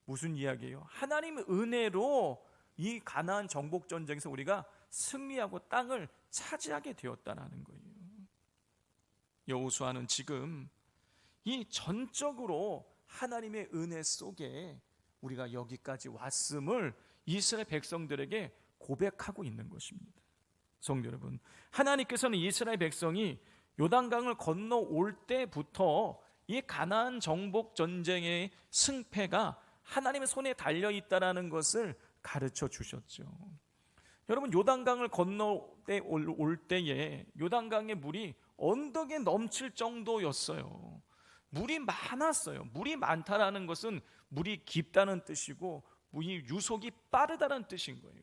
무슨 이야기예요? 하나님의 은혜로 이 가나안 정복 전쟁에서 우리가 승리하고 땅을 차지하게 되었다는 거예요. 여호수아는 지금 이 전적으로 하나님의 은혜 속에 우리가 여기까지 왔음을 이스라엘 백성들에게 고백하고 있는 것입니다. 성도 여러분, 하나님께서는 이스라엘 백성이 요단강을 건너올 때부터 이 가나안 정복 전쟁의 승패가 하나님의 손에 달려있다는 것을 가르쳐 주셨죠. 여러분, 요단강을 건너올 때에 요단강의 물이 언덕에 넘칠 정도였어요. 물이 많았어요. 물이 많다라는 것은 물이 깊다는 뜻이고 물이 유속이 빠르다는 뜻인 거예요.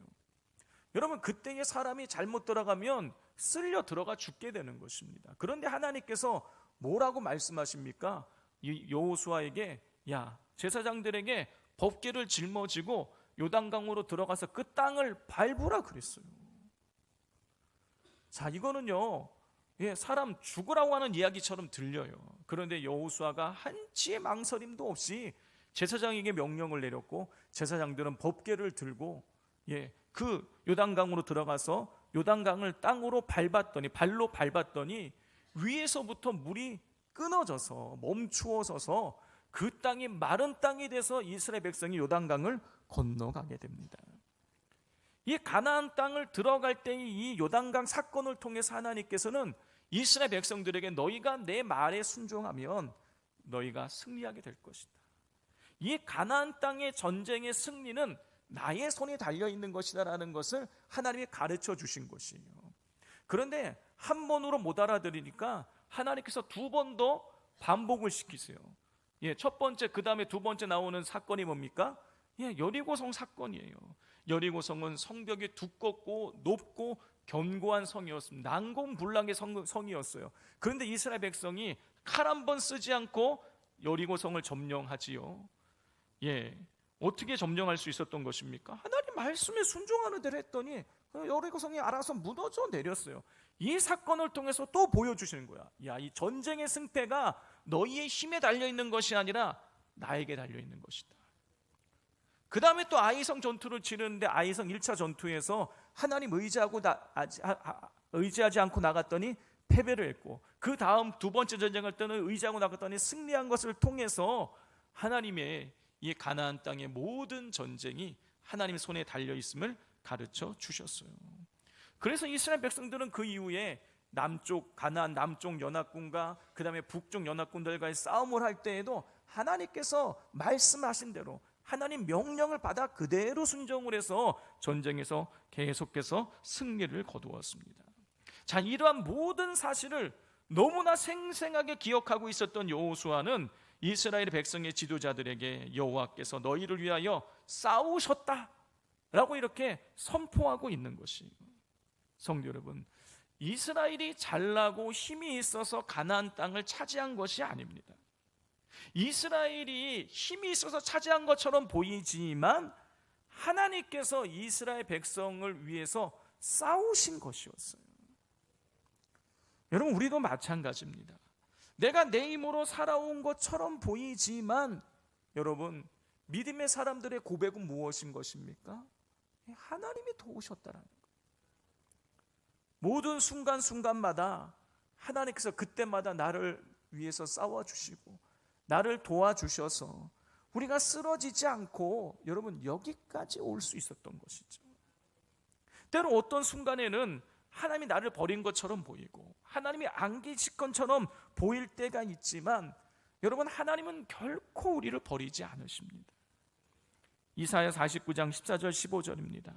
여러분, 그때의 사람이 잘못 들어가면 쓸려 들어가 죽게 되는 것입니다. 그런데 하나님께서 뭐라고 말씀하십니까? 여호수아에게, 야, 제사장들에게 법궤를 짊어지고 요단강으로 들어가서 그 땅을 밟으라 그랬어요. 자, 이거는요, 사람 죽으라고 하는 이야기처럼 들려요. 그런데 여호수아가 한치의 망설임도 없이 제사장에게 명령을 내렸고 제사장들은 법궤를 들고 그 요단강으로 들어가서 요단강을 발로 밟았더니 위에서부터 물이 끊어져서 멈추어서서 그 땅이 마른 땅이 돼서 이스라엘 백성이 요단강을 건너가게 됩니다. 이 가나안 땅을 들어갈 때의 이 요단강 사건을 통해서 하나님께서는 이스라엘 백성들에게 너희가 내 말에 순종하면 너희가 승리하게 될 것이다. 이 가나안 땅의 전쟁의 승리는 나의 손에 달려있는 것이다 라는 것을 하나님이 가르쳐 주신 것이에요. 그런데 한 번으로 못 알아들으니까 하나님께서 두 번 더 반복을 시키세요. 첫 번째, 그 다음에 두 번째 나오는 사건이 뭡니까? 여리고성 사건이에요. 여리고성은 성벽이 두껍고 높고 견고한 성이었습니다. 난공불락의 성이었어요. 그런데 이스라엘 백성이 칼 한 번 쓰지 않고 여리고성을 점령하지요. 어떻게 점령할 수 있었던 것입니까? 하나님 말씀에 순종하는 대로 했더니 여리고성이 알아서 무너져 내렸어요. 이 사건을 통해서 또 보여주시는 거야. 이 전쟁의 승패가 너희의 힘에 달려있는 것이 아니라 나에게 달려있는 것이다. 그 다음에 또 아이성 전투를 치르는데 아이성 1차 전투에서 하나님 의지하지 않고 나갔더니 패배를 했고, 그 다음 두 번째 전쟁할 때는 의지하고 나갔더니 승리한 것을 통해서 하나님의 이 가나안 땅의 모든 전쟁이 하나님의 손에 달려있음을 가르쳐 주셨어요. 그래서 이스라엘 백성들은 그 이후에 가나안 남쪽 연합군과 그 다음에 북쪽 연합군들과의 싸움을 할 때에도 하나님께서 말씀하신 대로 하나님 명령을 받아 그대로 순종을 해서 전쟁에서 계속해서 승리를 거두었습니다. 자, 이러한 모든 사실을 너무나 생생하게 기억하고 있었던 여호수아는 이스라엘 백성의 지도자들에게 여호와께서 너희를 위하여 싸우셨다 라고 이렇게 선포하고 있는 것이에요. 성도 여러분, 이스라엘이 잘나고 힘이 있어서 가나안 땅을 차지한 것이 아닙니다. 이스라엘이 힘이 있어서 차지한 것처럼 보이지만 하나님께서 이스라엘 백성을 위해서 싸우신 것이었어요. 여러분, 우리도 마찬가지입니다. 내가 내 힘으로 살아온 것처럼 보이지만 여러분, 믿음의 사람들의 고백은 무엇인 것입니까? 하나님이 도우셨다라는 거예요. 모든 순간순간마다 하나님께서 그때마다 나를 위해서 싸워주시고 나를 도와주셔서 우리가 쓰러지지 않고 여러분 여기까지 올 수 있었던 것이죠. 때로 어떤 순간에는 하나님이 나를 버린 것처럼 보이고 하나님이 안 계실 것처럼 보일 때가 있지만 여러분, 하나님은 결코 우리를 버리지 않으십니다. 이사야 49장 14절 15절입니다.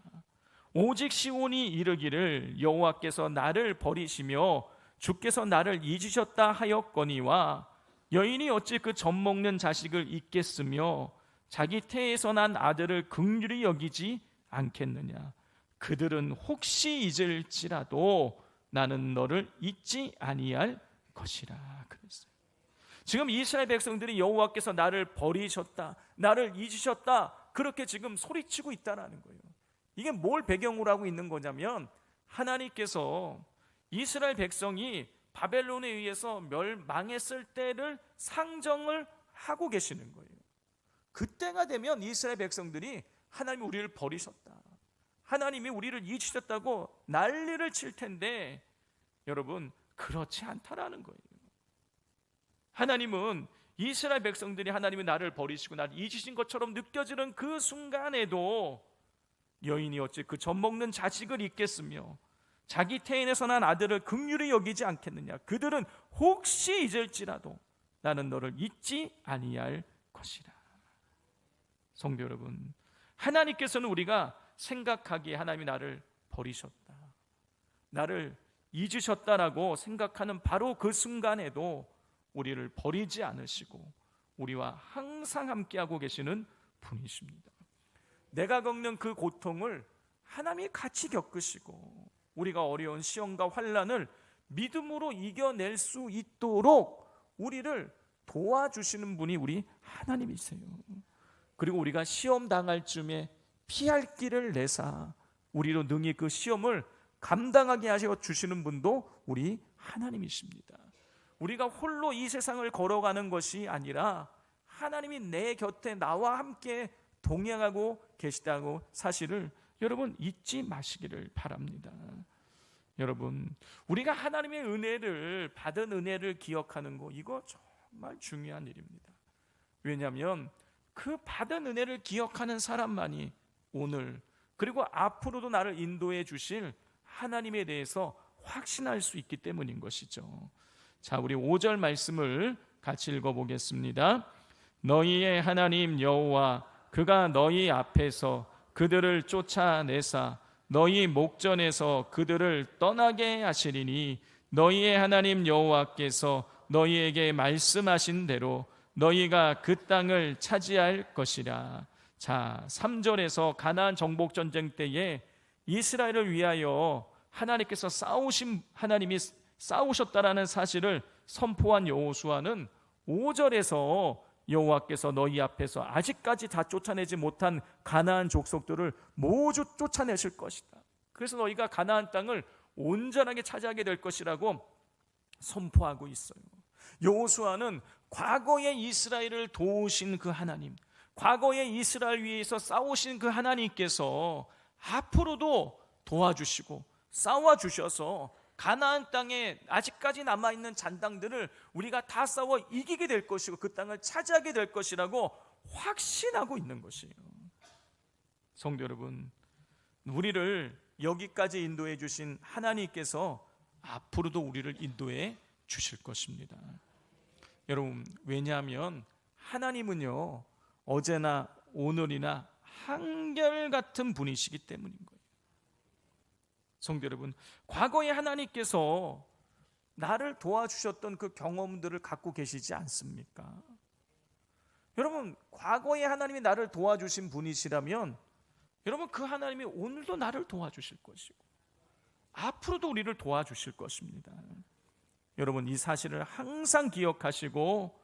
오직 시온이 이르기를 여호와께서 나를 버리시며 주께서 나를 잊으셨다 하였거니와 여인이 어찌 그 젖먹는 자식을 잊겠으며 자기 태에서 난 아들을 긍휼히 여기지 않겠느냐. 그들은 혹시 잊을지라도 나는 너를 잊지 아니할 것이라 그랬어요. 지금 이스라엘 백성들이 여호와께서 나를 버리셨다, 나를 잊으셨다, 그렇게 지금 소리치고 있다는 거예요. 이게 뭘 배경으로 하고 있는 거냐면 하나님께서 이스라엘 백성이 바벨론에 의해서 멸망했을 때를 상정을 하고 계시는 거예요. 그때가 되면 이스라엘 백성들이 하나님이 우리를 버리셨다, 하나님이 우리를 잊으셨다고 난리를 칠 텐데 여러분, 그렇지 않다라는 거예요. 하나님은 이스라엘 백성들이 하나님이 나를 버리시고 나를 잊으신 것처럼 느껴지는 그 순간에도 여인이 어찌 그 젖먹는 자식을 잊겠으며 자기 태인에서 난 아들을 긍휼히 여기지 않겠느냐. 그들은 혹시 잊을지라도 나는 너를 잊지 아니할 것이라. 성도 여러분, 하나님께서는 우리가 생각하기에 하나님이 나를 버리셨다, 나를 잊으셨다라고 생각하는 바로 그 순간에도 우리를 버리지 않으시고 우리와 항상 함께하고 계시는 분이십니다. 내가 겪는 그 고통을 하나님이 같이 겪으시고 우리가 어려운 시험과 환난을 믿음으로 이겨낼 수 있도록 우리를 도와주시는 분이 우리 하나님이세요. 그리고 우리가 시험 당할 쯤에 피할 길을 내사 우리로 능히 그 시험을 감당하게 하셔 주시는 분도 우리 하나님이십니다. 우리가 홀로 이 세상을 걸어가는 것이 아니라 하나님이 내 곁에 나와 함께 동행하고 계시다고 사실을 여러분 잊지 마시기를 바랍니다. 여러분, 우리가 하나님의 은혜를 받은 은혜를 기억하는 거, 이거 정말 중요한 일입니다. 왜냐하면 그 받은 은혜를 기억하는 사람만이 오늘 그리고 앞으로도 나를 인도해 주실 하나님에 대해서 확신할 수 있기 때문인 것이죠. 자, 우리 5절 말씀을 같이 읽어보겠습니다. 너희의 하나님 여호와 그가 너희 앞에서 그들을 쫓아내사 너희 목전에서 그들을 떠나게 하시리니 너희의 하나님 여호와께서 너희에게 말씀하신 대로 너희가 그 땅을 차지할 것이라. 자, 3절에서 가나안 정복 전쟁 때에 이스라엘을 위하여 하나님께서 하나님이 싸우셨다라는 사실을 선포한 여호수아는 5절에서 여호와께서 너희 앞에서 아직까지 다 쫓아내지 못한 가나안 족속들을 모두 쫓아내실 것이다. 그래서 너희가 가나안 땅을 온전하게 차지하게 될 것이라고 선포하고 있어요. 여호수아는 과거에 이스라엘을 도우신 그 하나님, 과거에 이스라엘 위에서 싸우신 그 하나님께서 앞으로도 도와주시고 싸워주셔서 가나안 땅에 아직까지 남아있는 잔당들을 우리가 다 싸워 이기게 될 것이고 그 땅을 차지하게 될 것이라고 확신하고 있는 것이에요. 성도 여러분, 우리를 여기까지 인도해 주신 하나님께서 앞으로도 우리를 인도해 주실 것입니다. 여러분, 왜냐하면 하나님은요 어제나 오늘이나 한결같은 분이시기 때문인 거예요. 성도 여러분, 과거에 하나님께서 나를 도와주셨던 그 경험들을 갖고 계시지 않습니까? 여러분, 과거에 하나님이 나를 도와주신 분이시라면 여러분 그 하나님이 오늘도 나를 도와주실 것이고 앞으로도 우리를 도와주실 것입니다. 여러분, 이 사실을 항상 기억하시고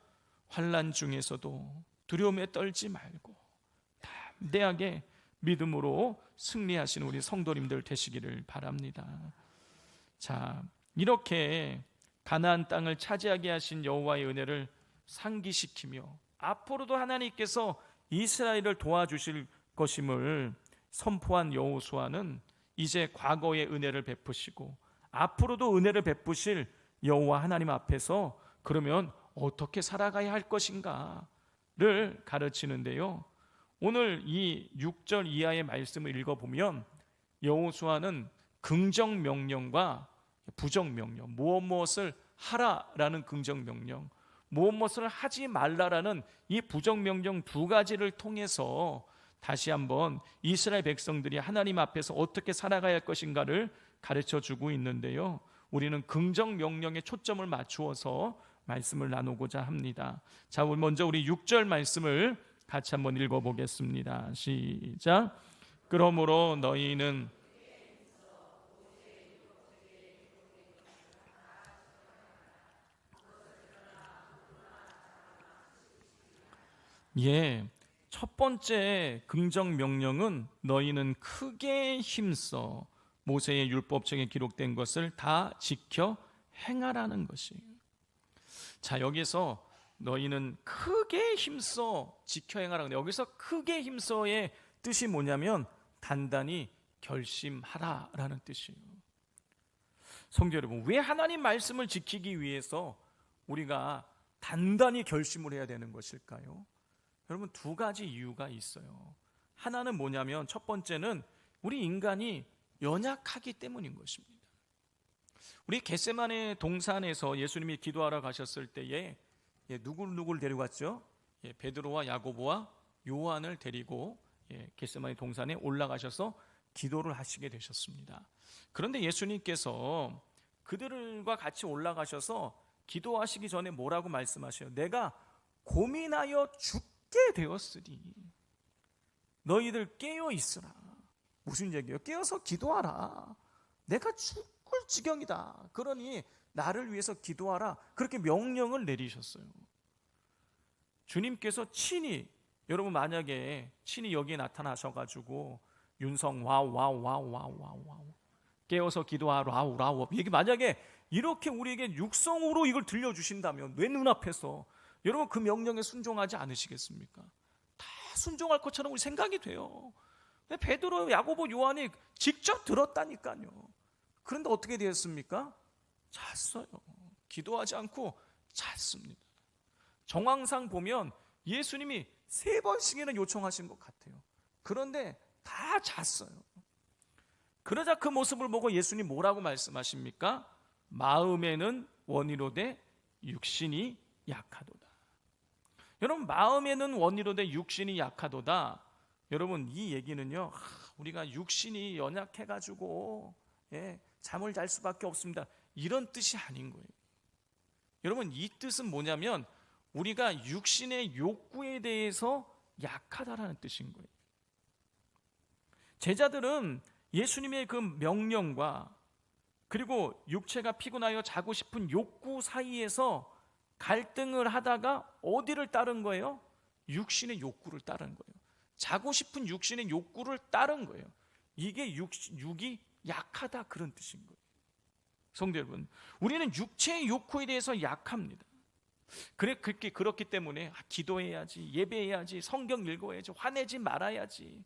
환난 중에서도 두려움에 떨지 말고 담대하게 믿음으로 승리하시는 우리 성도님들 되시기를 바랍니다. 자, 이렇게 가나안 땅을 차지하게 하신 여호와의 은혜를 상기시키며 앞으로도 하나님께서 이스라엘을 도와주실 것임을 선포한 여호수아는 이제 과거의 은혜를 베푸시고 앞으로도 은혜를 베푸실 여호와 하나님 앞에서 그러면 어떻게 살아가야 할 것인가를 가르치는데요, 오늘 이 6절 이하의 말씀을 읽어보면 여호수아는 긍정 명령과 부정 명령, 무엇을 하라라는 긍정 명령, 무엇을 하지 말라라는 이 부정 명령 두 가지를 통해서 다시 한번 이스라엘 백성들이 하나님 앞에서 어떻게 살아가야 할 것인가를 가르쳐주고 있는데요, 우리는 긍정 명령에 초점을 맞추어서 말씀을 나누고자 합니다. 자, 먼저 우리 6절 말씀을 같이 한번 읽어보겠습니다. 시작. 그러므로 너희는 첫 번째 긍정 명령은 너희는 크게 힘써 모세의 율법책에 기록된 것을 다 지켜 행하라는 것이에요. 자, 여기서 너희는 크게 힘써 지켜 행하라. 여기서 크게 힘써의 뜻이 뭐냐면 단단히 결심하라라는 뜻이에요. 성도 여러분, 왜 하나님 말씀을 지키기 위해서 우리가 단단히 결심을 해야 되는 것일까요? 여러분, 두 가지 이유가 있어요. 하나는 뭐냐면 첫 번째는 우리 인간이 연약하기 때문인 것입니다. 우리 겟세마네 동산에서 예수님이 기도하러 가셨을 때에 누구를 데려갔죠? 베드로와 야고보와 요한을 데리고 겟세마네 동산에 올라가셔서 기도를 하시게 되셨습니다. 그런데 예수님께서 그들과 같이 올라가셔서 기도하시기 전에 뭐라고 말씀하셔요? 내가 고민하여 죽게 되었으니 너희들 깨어 있으라. 무슨 얘기예요? 깨어서 기도하라. 내가 죽을 지경이다. 그러니 나를 위해서 기도하라. 그렇게 명령을 내리셨어요. 주님께서 친히, 여러분 만약에 친히 여기에 나타나셔가지고 윤성 와우 깨어서 기도하라 와우 이게 만약에 이렇게 우리에게 육성으로 이걸 들려주신다면 내 눈앞에서 여러분 그 명령에 순종하지 않으시겠습니까? 다 순종할 것처럼 우리 생각이 돼요. 근데 베드로, 야고보, 요한이 직접 들었다니까요. 그런데 어떻게 되었습니까? 잤어요. 기도하지 않고 잤습니다. 정황상 보면 예수님이 3번씩이나 요청하신 것 같아요. 그런데 다 잤어요. 그러자 그 모습을 보고 예수님 뭐라고 말씀하십니까? 마음에는 원이로되 육신이 약하도다. 여러분, 마음에는 원이로되 육신이 약하도다. 여러분, 이 얘기는요, 우리가 육신이 연약해가지고 잠을 잘 수밖에 없습니다, 이런 뜻이 아닌 거예요. 여러분, 이 뜻은 뭐냐면 우리가 육신의 욕구에 대해서 약하다라는 뜻인 거예요. 제자들은 예수님의 그 명령과 그리고 육체가 피곤하여 자고 싶은 욕구 사이에서 갈등을 하다가 어디를 따른 거예요? 육신의 욕구를 따른 거예요. 자고 싶은 육신의 욕구를 따른 거예요. 이게 육이 약하다, 그런 뜻인 거예요. 성도 여러분, 우리는 육체의 욕구에 대해서 약합니다. 그렇기 때문에 기도해야지, 예배해야지, 성경 읽어야지, 화내지 말아야지,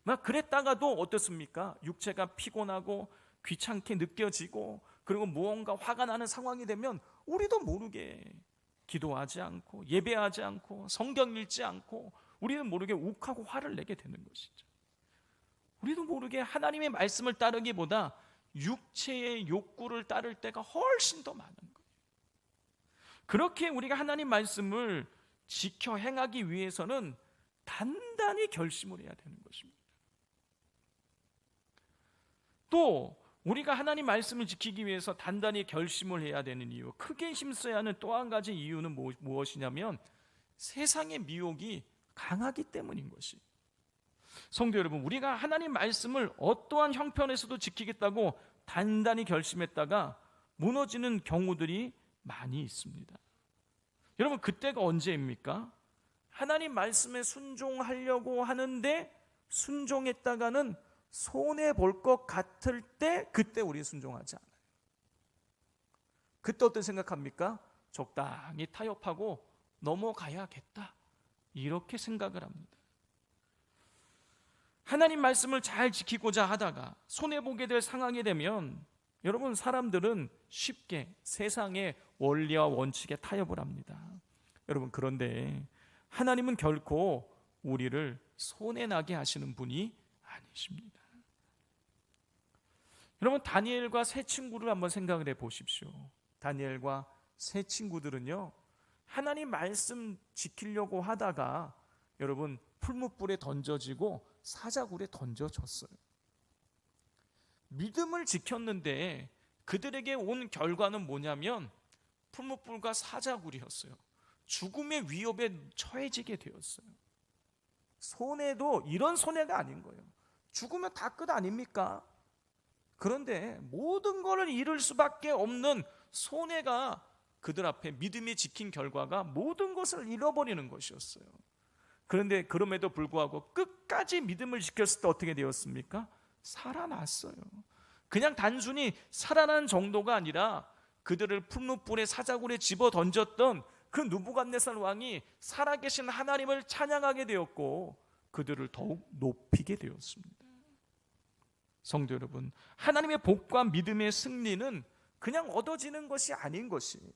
막 그랬다가도 어떻습니까? 육체가 피곤하고 귀찮게 느껴지고 그리고 무언가 화가 나는 상황이 되면 우리도 모르게 기도하지 않고 예배하지 않고 성경 읽지 않고 우리는 모르게 욱하고 화를 내게 되는 것이죠. 우리도 모르게 하나님의 말씀을 따르기보다 육체의 욕구를 따를 때가 훨씬 더 많은 거예요. 그렇게 우리가 하나님 말씀을 지켜 행하기 위해서는 단단히 결심을 해야 되는 것입니다. 또 우리가 하나님 말씀을 지키기 위해서 단단히 결심을 해야 되는 이유, 크게 힘써야 하는 또 한 가지 이유는 무엇이냐면 세상의 미혹이 강하기 때문인 것이. 성도 여러분, 우리가 하나님 말씀을 어떠한 형편에서도 지키겠다고 단단히 결심했다가 무너지는 경우들이 많이 있습니다. 여러분, 그때가 언제입니까? 하나님 말씀에 순종하려고 하는데 순종했다가는 손해볼 것 같을 때, 그때 우리 순종하지 않아요. 그때 어떤 생각합니까? 적당히 타협하고 넘어가야겠다, 이렇게 생각을 합니다. 하나님 말씀을 잘 지키고자 하다가 손해보게 될 상황이 되면 여러분, 사람들은 쉽게 세상의 원리와 원칙에 타협을 합니다. 여러분, 그런데 하나님은 결코 우리를 손해나게 하시는 분이 아니십니다. 여러분, 다니엘과 세 친구를 한번 생각을 해 보십시오. 다니엘과 세 친구들은요, 하나님 말씀 지키려고 하다가 여러분 풀무불에 던져지고 사자굴에 던져졌어요. 믿음을 지켰는데 그들에게 온 결과는 뭐냐면 풀무불과 사자굴이었어요. 죽음의 위협에 처해지게 되었어요. 손해도 이런 손해가 아닌 거예요. 죽으면 다 끝 아닙니까? 그런데 모든 것을 잃을 수밖에 없는 손해가 그들 앞에 믿음이 지킨 결과가 모든 것을 잃어버리는 것이었어요. 그런데 그럼에도 불구하고 끝까지 믿음을 지켰을 때 어떻게 되었습니까? 살아났어요. 그냥 단순히 살아난 정도가 아니라 그들을 풀무불의 사자굴에 집어 던졌던 그 느부갓네살 왕이 살아계신 하나님을 찬양하게 되었고 그들을 더욱 높이게 되었습니다. 성도 여러분, 하나님의 복과 믿음의 승리는 그냥 얻어지는 것이 아닌 것이에요.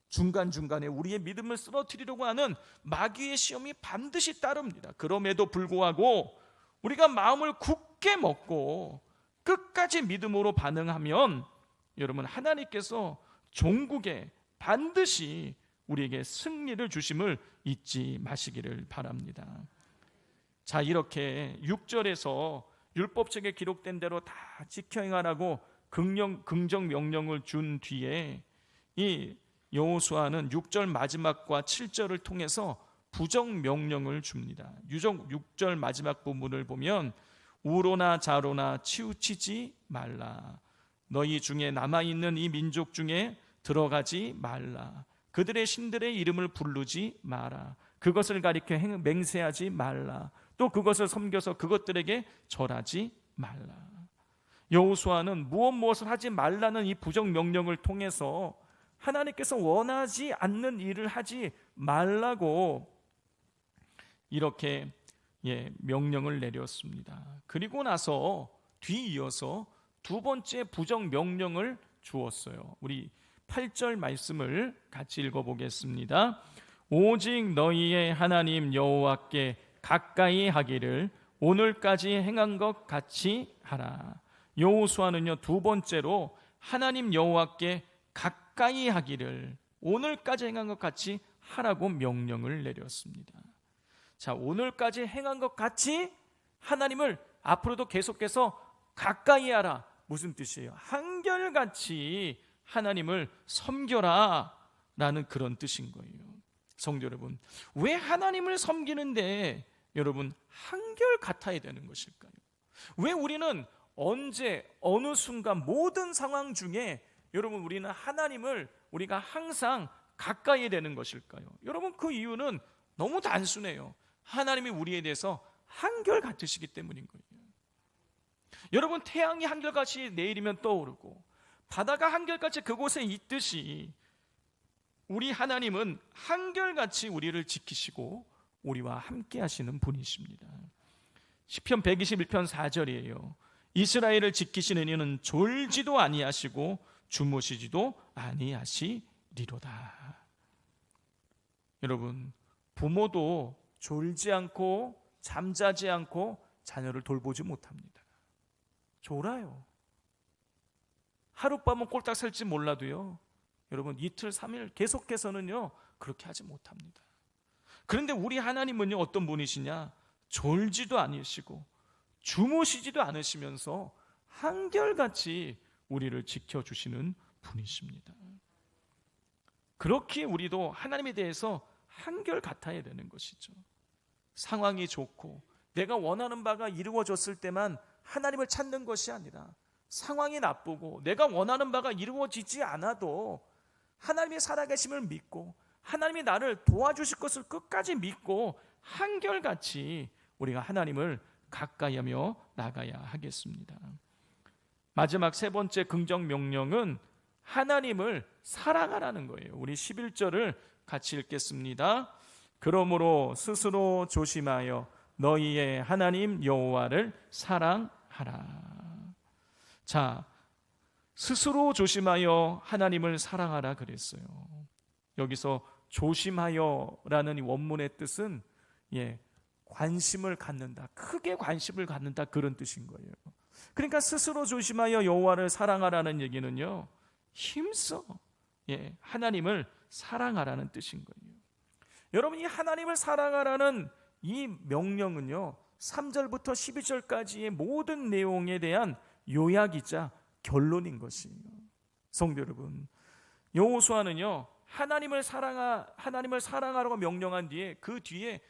중간중간에 우리의 믿음을 쓰러뜨리려고 하는 마귀의 시험이 반드시 따릅니다. 그럼에도 불구하고 우리가 마음을 굳게 먹고 끝까지 믿음으로 반응하면 여러분, 하나님께서 종국에 반드시 우리에게 승리를 주심을 잊지 마시기를 바랍니다. 자, 이렇게 6절에서 율법책에 기록된 대로 다 지켜 행하라고 긍정 명령을 준 뒤에 이 여호수아는 6절 마지막과 7절을 통해서 부정 명령을 줍니다. 6절 마지막 부분을 보면 우로나 자로나 치우치지 말라. 너희 중에 남아있는 이 민족 중에 들어가지 말라. 그들의 신들의 이름을 부르지 마라. 그것을 가리켜 맹세하지 말라. 또 그것을 섬겨서 그것들에게 절하지 말라. 여호수아는 무엇을 하지 말라는 이 부정 명령을 통해서 하나님께서 원하지 않는 일을 하지 말라고 이렇게 명령을 내렸습니다. 그리고 나서 뒤이어서 두 번째 부정 명령을 주었어요. 우리 8절 말씀을 같이 읽어보겠습니다. 오직 너희의 하나님 여호와께 가까이 하기를 오늘까지 행한 것 같이 하라. 여호수아는요, 두 번째로 하나님 여호와께 가까이 하기를 오늘까지 행한 것 같이 하라고 명령을 내렸습니다. 자, 오늘까지 행한 것 같이 하나님을 앞으로도 계속해서 가까이 하라. 무슨 뜻이에요? 한결같이 하나님을 섬겨라 라는 그런 뜻인 거예요. 성도 여러분, 왜 하나님을 섬기는데 여러분 한결같아야 되는 것일까요? 왜 우리는 언제 어느 순간 모든 상황 중에 여러분 우리는 하나님을 우리가 항상 가까이 되는 것일까요? 여러분, 그 이유는 너무 단순해요. 하나님이 우리에 대해서 한결같으시기 때문인 거예요. 여러분, 태양이 한결같이 내일이면 떠오르고 바다가 한결같이 그곳에 있듯이 우리 하나님은 한결같이 우리를 지키시고 우리와 함께 하시는 분이십니다. 시편 121편 4절이에요. 이스라엘을 지키시는 이는 졸지도 아니하시고 주무시지도 아니하시리로다. 여러분, 부모도 졸지 않고 잠자지 않고 자녀를 돌보지 못합니다. 졸아요. 하룻밤은 꼴딱 셀지 몰라도요, 여러분 이틀 3일 계속해서는요 그렇게 하지 못합니다. 그런데 우리 하나님은요 어떤 분이시냐? 졸지도 않으시고 주무시지도 않으시면서 한결같이 우리를 지켜주시는 분이십니다. 그렇게 우리도 하나님에 대해서 한결같아야 되는 것이죠. 상황이 좋고 내가 원하는 바가 이루어졌을 때만 하나님을 찾는 것이 아니라 상황이 나쁘고 내가 원하는 바가 이루어지지 않아도 하나님의 살아계심을 믿고 하나님이 나를 도와주실 것을 끝까지 믿고 한결같이 우리가 하나님을 가까이하며 나가야 하겠습니다. 마지막 세 번째 긍정 명령은 하나님을 사랑하라는 거예요. 우리 11절을 같이 읽겠습니다. 그러므로 스스로 조심하여 너희의 하나님 여호와를 사랑하라. 자, 스스로 조심하여 하나님을 사랑하라 그랬어요. 여기서 조심하여라는 이 원문의 뜻은 관심을 갖는다, 크게 관심을 갖는다, 그런 뜻인 거예요. 그러니까 스스로 조심하여 여호와를 사랑하라는 얘기는요, 힘써 하나님을 사랑하라는 뜻인 거예요. 여러분, 이 하나님을 사랑하라는 이 명령은요 3절부터 12절까지의 모든 내용에 대한 요약이자 결론인 것이에요. 성도 여러분, 여호수아는요 하나님을 사랑하라고 명령한 뒤에 그 뒤에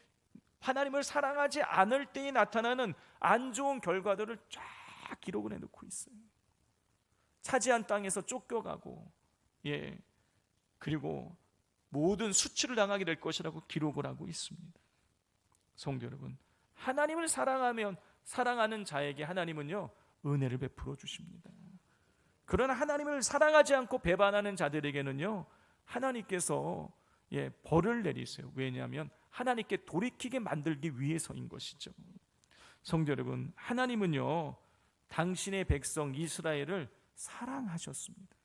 하나님을 사랑하지 않을 때에 나타나는 안 좋은 결과들을 쫙 기록을 해놓고 있어요. 차지한 땅에서 쫓겨가고 그리고 모든 수치를 당하게 될 것이라고 기록을 하고 있습니다. 성도 여러분, 하나님을 사랑하는 자에게 하나님은요 은혜를 베풀어 주십니다. 그러나 하나님을 사랑하지 않고 배반하는 자들에게는요 하나님께서 벌을 내리세요. 왜냐하면 하나님께 돌이키게 만들기 위해서인 것이죠. 성도 여러분, 하나님은요 당신의 백성 이스라엘을 사랑하셨습니다.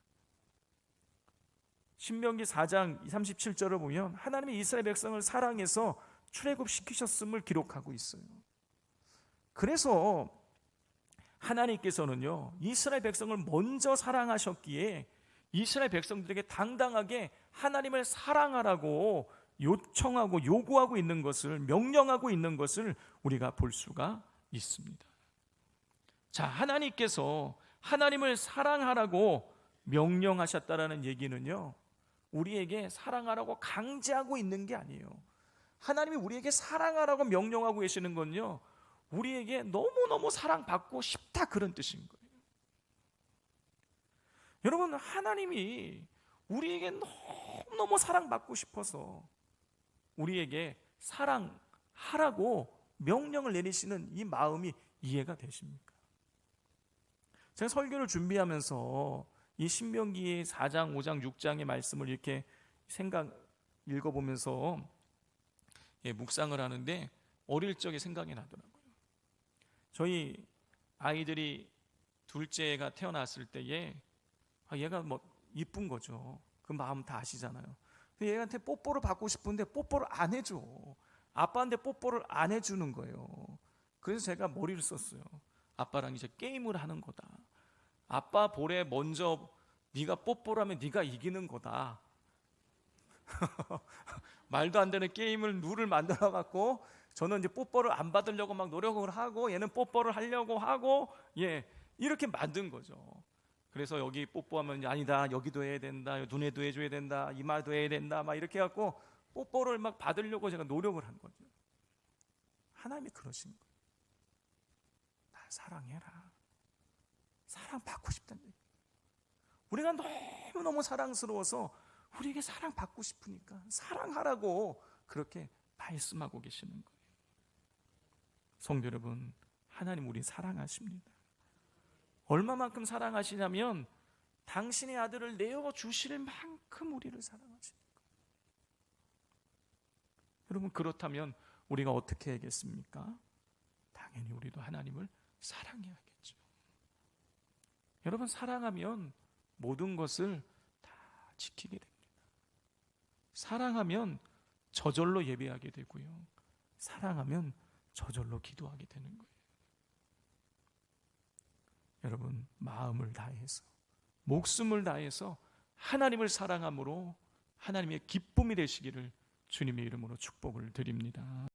신명기 4장 37절을 보면 하나님이 이스라엘 백성을 사랑해서 출애굽시키셨음을 기록하고 있어요. 그래서 하나님께서는요 이스라엘 백성을 먼저 사랑하셨기에 이스라엘 백성들에게 당당하게 하나님을 사랑하라고 요청하고 요구하고 있는 것을, 명령하고 있는 것을 우리가 볼 수가 있습니다. 자, 하나님께서 하나님을 사랑하라고 명령하셨다라는 얘기는요 우리에게 사랑하라고 강제하고 있는 게 아니에요. 하나님이 우리에게 사랑하라고 명령하고 계시는 건요 우리에게 너무너무 사랑받고 싶다, 그런 뜻인 거예요. 여러분, 하나님이 우리에게 너무너무 사랑받고 싶어서 우리에게 사랑하라고 명령을 내리시는 이 마음이 이해가 되십니까? 제가 설교를 준비하면서 이 신명기 4장, 5장, 6장의 말씀을 이렇게 읽어보면서 묵상을 하는데 어릴 적에 생각이 나더라고요. 저희 아이들이 둘째가 태어났을 때에 얘가 뭐 이쁜 거죠. 그 마음 다 아시잖아요. 근데 얘한테 뽀뽀를 받고 싶은데 뽀뽀를 안 해줘. 아빠한테 뽀뽀를 안 해주는 거예요. 그래서 제가 머리를 썼어요. 아빠랑 이제 게임을 하는 거다. 아빠 볼에 먼저 네가 뽀뽀를 하면 네가 이기는 거다. 말도 안 되는 게임을 룰을 만들어 갖고 저는 이제 뽀뽀를 안 받으려고 막 노력을 하고 얘는 뽀뽀를 하려고 하고 이렇게 만든 거죠. 그래서 여기 뽀뽀하면 아니다, 여기도 해야 된다, 눈에도 해줘야 된다, 이마도 해야 된다, 막 이렇게 해갖고 뽀뽀를 막 받으려고 제가 노력을 한 거죠. 하나님이 그러신 거예요. 날 사랑해라. 사랑받고 싶다는 얘기예요. 우리가 너무너무 사랑스러워서 우리에게 사랑받고 싶으니까 사랑하라고 그렇게 말씀하고 계시는 거예요. 성도 여러분, 하나님 우리 사랑하십니다. 얼마만큼 사랑하시냐면 당신의 아들을 내어주실 만큼 우리를 사랑하십니다. 여러분, 그렇다면 우리가 어떻게 해야겠습니까? 당연히 우리도 하나님을 사랑해야겠죠. 여러분, 사랑하면 모든 것을 다 지키게 됩니다. 사랑하면 저절로 예배하게 되고요. 사랑하면 저절로 기도하게 되는 거예요. 여러분, 마음을 다해서, 목숨을 다해서 하나님을 사랑함으로 하나님의 기쁨이 되시기를 주님의 이름으로 축복을 드립니다.